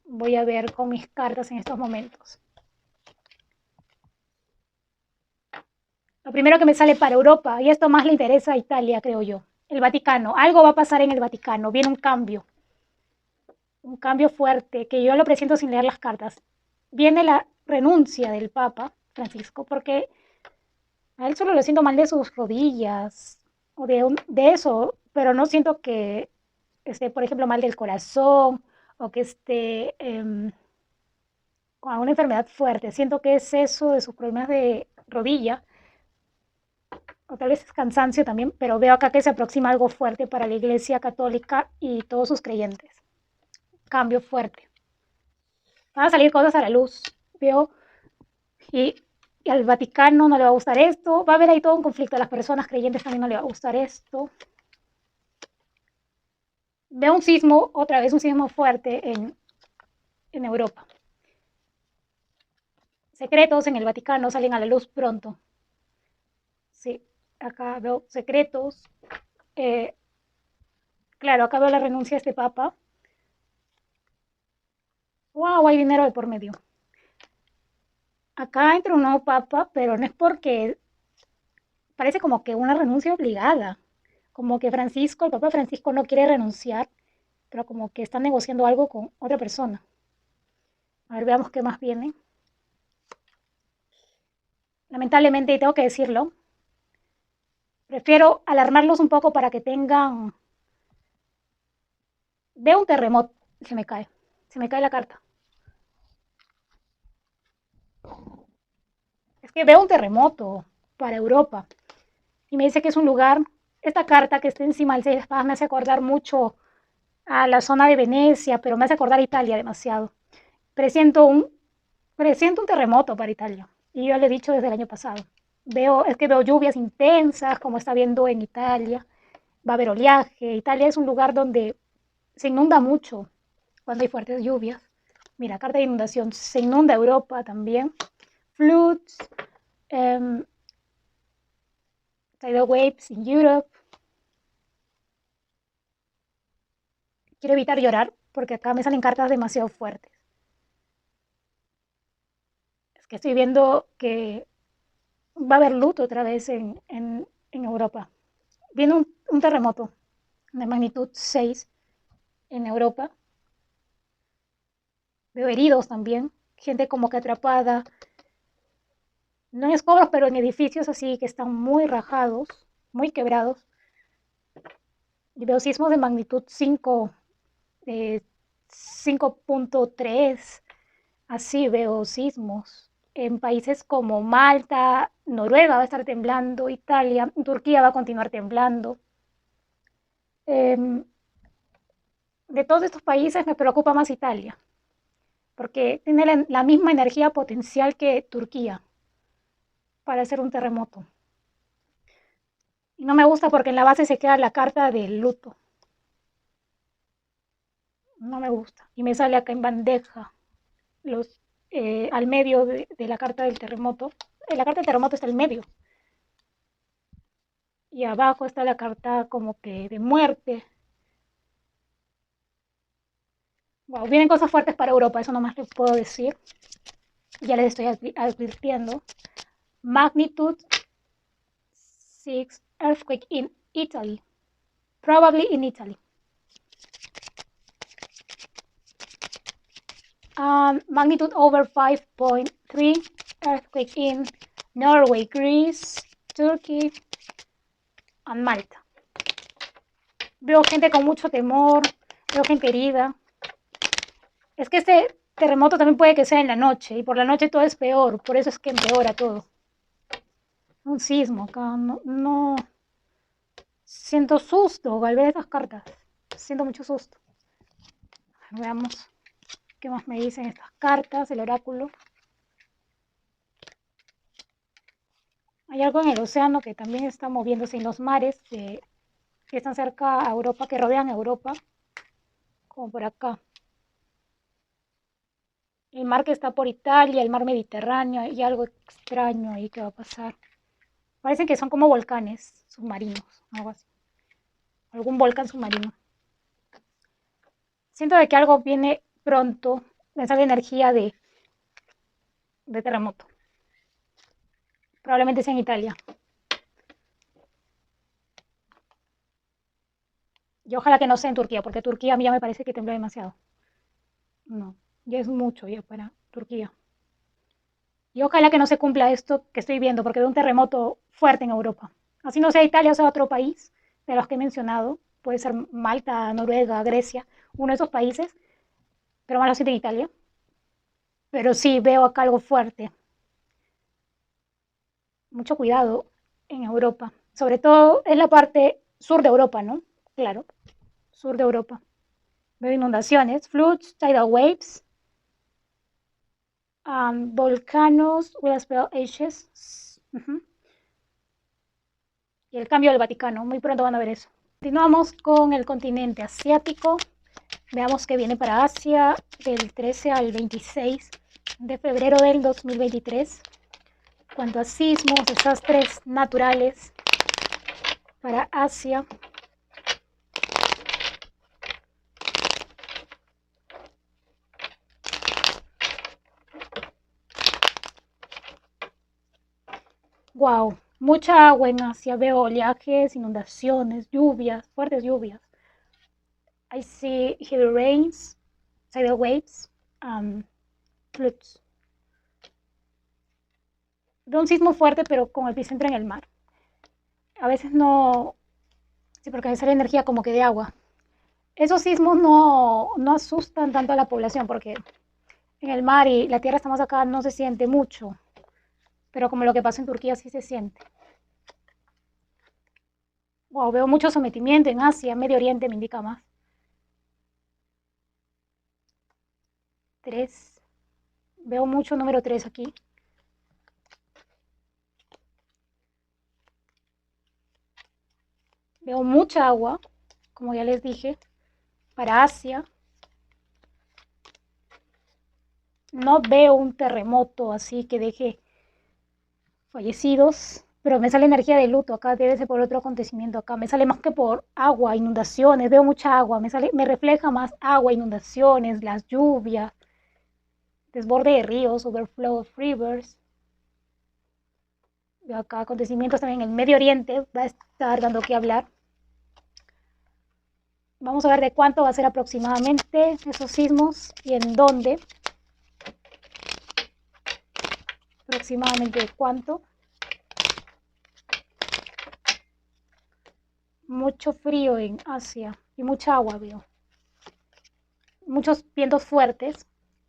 Speaker 1: Voy a ver con mis cartas en estos momentos. Lo primero que me sale para Europa, y esto más le interesa a Italia, creo yo, el Vaticano. Algo va a pasar en el Vaticano, viene un cambio fuerte, que yo lo presiento sin leer las cartas. Viene la renuncia del Papa Francisco, porque a él solo le siento mal de sus rodillas, o de eso, pero no siento que esté, por ejemplo, mal del corazón, o que esté con alguna enfermedad fuerte. Siento que es eso de sus problemas de rodilla, o tal vez es cansancio también, pero veo acá que se aproxima algo fuerte para la Iglesia Católica y todos sus creyentes. Cambio fuerte. Van a salir cosas a la luz, veo, y, y al Vaticano no le va a gustar esto. Va a haber ahí todo un conflicto. A las personas creyentes también no le va a gustar esto. Veo un sismo, otra vez un sismo fuerte en Europa. Secretos en el Vaticano salen a la luz pronto. Sí, acá veo secretos. Claro, acá veo la renuncia de este papa. Wow, hay dinero de por medio. Acá entra un nuevo papa, pero no es porque parece como que una renuncia obligada. Como que Francisco, el papa Francisco no quiere renunciar, pero como que está negociando algo con otra persona. A ver, veamos qué más viene. Lamentablemente, y tengo que decirlo, prefiero alarmarlos un poco para que tengan. Veo un terremoto, se me cae la carta. Es que veo un terremoto para Europa y me dice que es un lugar, esta carta que está encima del 6 de espadas me hace acordar mucho a la zona de Venecia, pero me hace acordar a Italia demasiado. Presiento un, presiento un terremoto para Italia y yo le he dicho desde el año pasado. Es que veo lluvias intensas, como está viendo en Italia, va a haber oleaje. Italia es un lugar donde se inunda mucho cuando hay fuertes lluvias. Mira, carta de inundación, se inunda Europa también. Floods, tidal waves in Europe. Quiero evitar llorar porque acá me salen cartas demasiado fuertes. Es que estoy viendo que va a haber luto otra vez en Europa. Viene un terremoto de magnitud 6 en Europa. Veo heridos también, gente como que atrapada, no en escombros, pero en edificios así que están muy rajados, muy quebrados. Y veo sismos de magnitud 5, 5.3, así veo sismos. En países como Malta, Noruega va a estar temblando, Italia, Turquía va a continuar temblando. De todos estos países me preocupa más Italia, porque tiene la misma energía potencial que Turquía para hacer un terremoto. Y no me gusta porque en la base se queda la carta del luto. No me gusta. Y me sale acá en bandeja al medio de la carta del terremoto. La carta del terremoto está al medio. Y abajo está la carta como que de muerte. Wow, vienen cosas fuertes para Europa, eso nomás les puedo decir. Ya les estoy advirtiendo. Magnitude 6 earthquake in Italy. Probably in Italy. Magnitude over 5.3 earthquake in Norway, Greece, Turkey and Malta. Veo gente con mucho temor, veo gente herida. Es que este terremoto también puede que sea en la noche y por la noche todo es peor, por eso es que empeora todo. Un sismo acá, no siento susto al ver estas cartas, siento mucho susto. Veamos. ¿Qué más me dicen estas cartas, el oráculo? Hay algo en el océano que también está moviéndose en los mares que están cerca a Europa, que rodean Europa, como por acá. El mar que está por Italia, el mar Mediterráneo, hay algo extraño ahí que va a pasar. Parecen que son como volcanes submarinos, algo así. Algún volcán submarino. Siento de que algo viene pronto, me sale energía de terremoto. Probablemente sea en Italia. Y ojalá que no sea en Turquía, porque Turquía a mí ya me parece que tembló demasiado. No, ya es mucho ya para Turquía. Y ojalá que no se cumpla esto que estoy viendo, porque veo un terremoto fuerte en Europa. Así no sea Italia o sea otro país de los que he mencionado, puede ser Malta, Noruega, Grecia, uno de esos países, pero más lo siento en Italia. Pero sí veo acá algo fuerte. Mucho cuidado en Europa. Sobre todo en la parte sur de Europa, ¿no? Claro, sur de Europa. Veo inundaciones, floods, tidal waves, volcanos, will spell ashes. Y el cambio del Vaticano. Muy pronto van a ver eso. Continuamos con el continente asiático. Veamos qué viene para Asia del 13 al 26 de febrero del 2023. Cuanto a sismos, desastres naturales para Asia. Wow, mucha agua en Asia. Veo oleajes, inundaciones, lluvias, fuertes lluvias. I see heavy rains, tidal waves, floods. Veo un sismo fuerte, pero con epicentro en el mar. A veces no, sí, porque me sale energía como que de agua. Esos sismos no asustan tanto a la población, porque en el mar y la tierra está más acá, no se siente mucho. Pero como lo que pasa en Turquía sí se siente. Wow, veo mucho sometimiento en Asia, Medio Oriente me indica más. 3. Veo mucho número 3 aquí. Veo mucha agua, como ya les dije, para Asia. No veo un terremoto así que deje fallecidos, pero me sale energía de luto. Acá debe ser por otro acontecimiento. Acá me sale más que por agua, inundaciones. Veo mucha agua. Me refleja más agua, inundaciones, las lluvias, desborde de ríos, overflow of rivers. Veo acá acontecimientos también en el Medio Oriente. Va a estar dando que hablar. Vamos a ver de cuánto va a ser aproximadamente esos sismos y en dónde. Aproximadamente de cuánto. Mucho frío en Asia y mucha agua veo. Muchos vientos fuertes,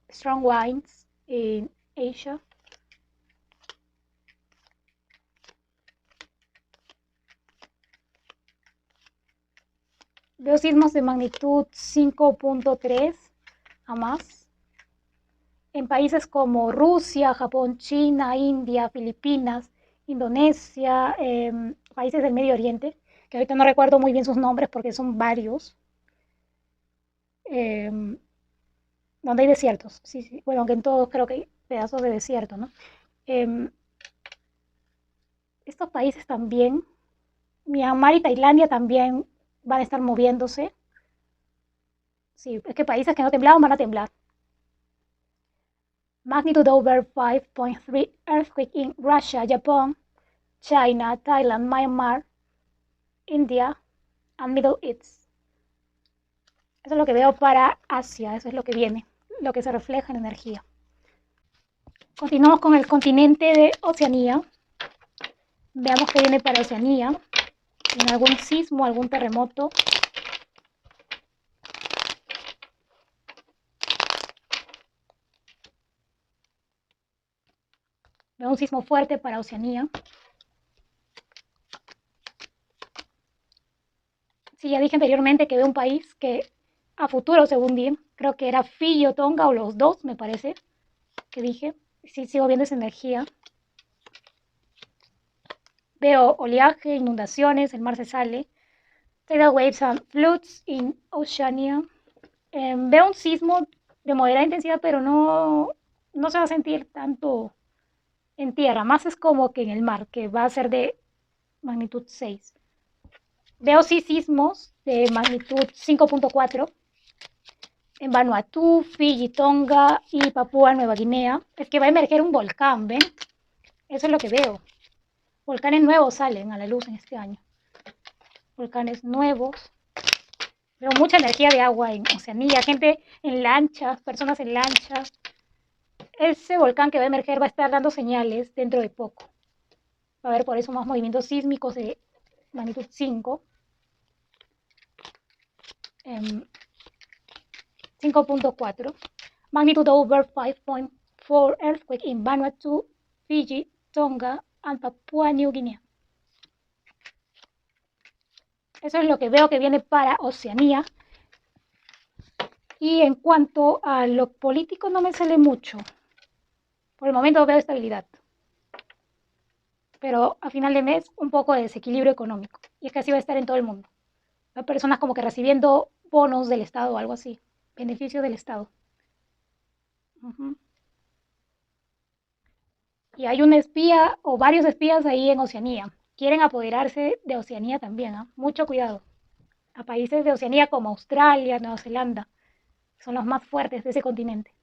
Speaker 1: strong winds en Asia. Veo sismos de magnitud 5.3 a más. En países como Rusia, Japón, China, India, Filipinas, Indonesia, países del Medio Oriente, que ahorita no recuerdo muy bien sus nombres porque son varios, eh, donde hay desiertos. Sí, sí. Bueno, aunque en todos creo que hay pedazos de desierto, ¿no? Eh, estos países también, Myanmar y Tailandia también van a estar moviéndose. Sí, es que países que no temblaban van a temblar. Magnitude over 5.3 earthquake in Russia, Japan, China, Thailand, Myanmar, India and Middle East. Eso es lo que veo para Asia, eso es lo que viene, lo que se refleja en energía. Continuamos con el continente de Oceanía. Veamos qué viene para Oceanía. En algún sismo, algún terremoto. Veo un sismo fuerte para Oceanía. Sí, ya dije anteriormente que veo un país que a futuro, según Dean. Creo que era Fiji o Tonga o los dos, me parece, que dije. Sí, sigo viendo esa energía. Veo oleaje, inundaciones, el mar se sale. Tidal waves and floods in Oceania. Veo un sismo de moderada intensidad, pero no se va a sentir tanto en tierra. Más es como que en el mar, que va a ser de magnitud 6. Veo sí sismos de magnitud 5.4 en Vanuatu, Fiji, Tonga y Papúa Nueva Guinea. Es que va a emerger un volcán, ¿ven? Eso es lo que veo. Volcanes nuevos salen a la luz en este año. Volcanes nuevos. Veo mucha energía de agua en Oceanía, gente en lanchas, personas en lanchas. Ese volcán que va a emerger va a estar dando señales dentro de poco. Va a haber por eso más movimientos sísmicos de magnitud 5. 5.4. Magnitude over 5.4 earthquake in Vanuatu, Fiji, Tonga and Papua New Guinea. Eso es lo que veo que viene para Oceanía. Y en cuanto a lo político no me sale mucho. Por el momento veo estabilidad. Pero a final de mes un poco de desequilibrio económico. Y es que así va a estar en todo el mundo. Hay personas como que recibiendo bonos del Estado o algo así. Beneficios del Estado. Y hay un espía o varios espías ahí en Oceanía. Quieren apoderarse de Oceanía también. Mucho cuidado. A países de Oceanía como Australia, Nueva Zelanda. Son los más fuertes de ese continente.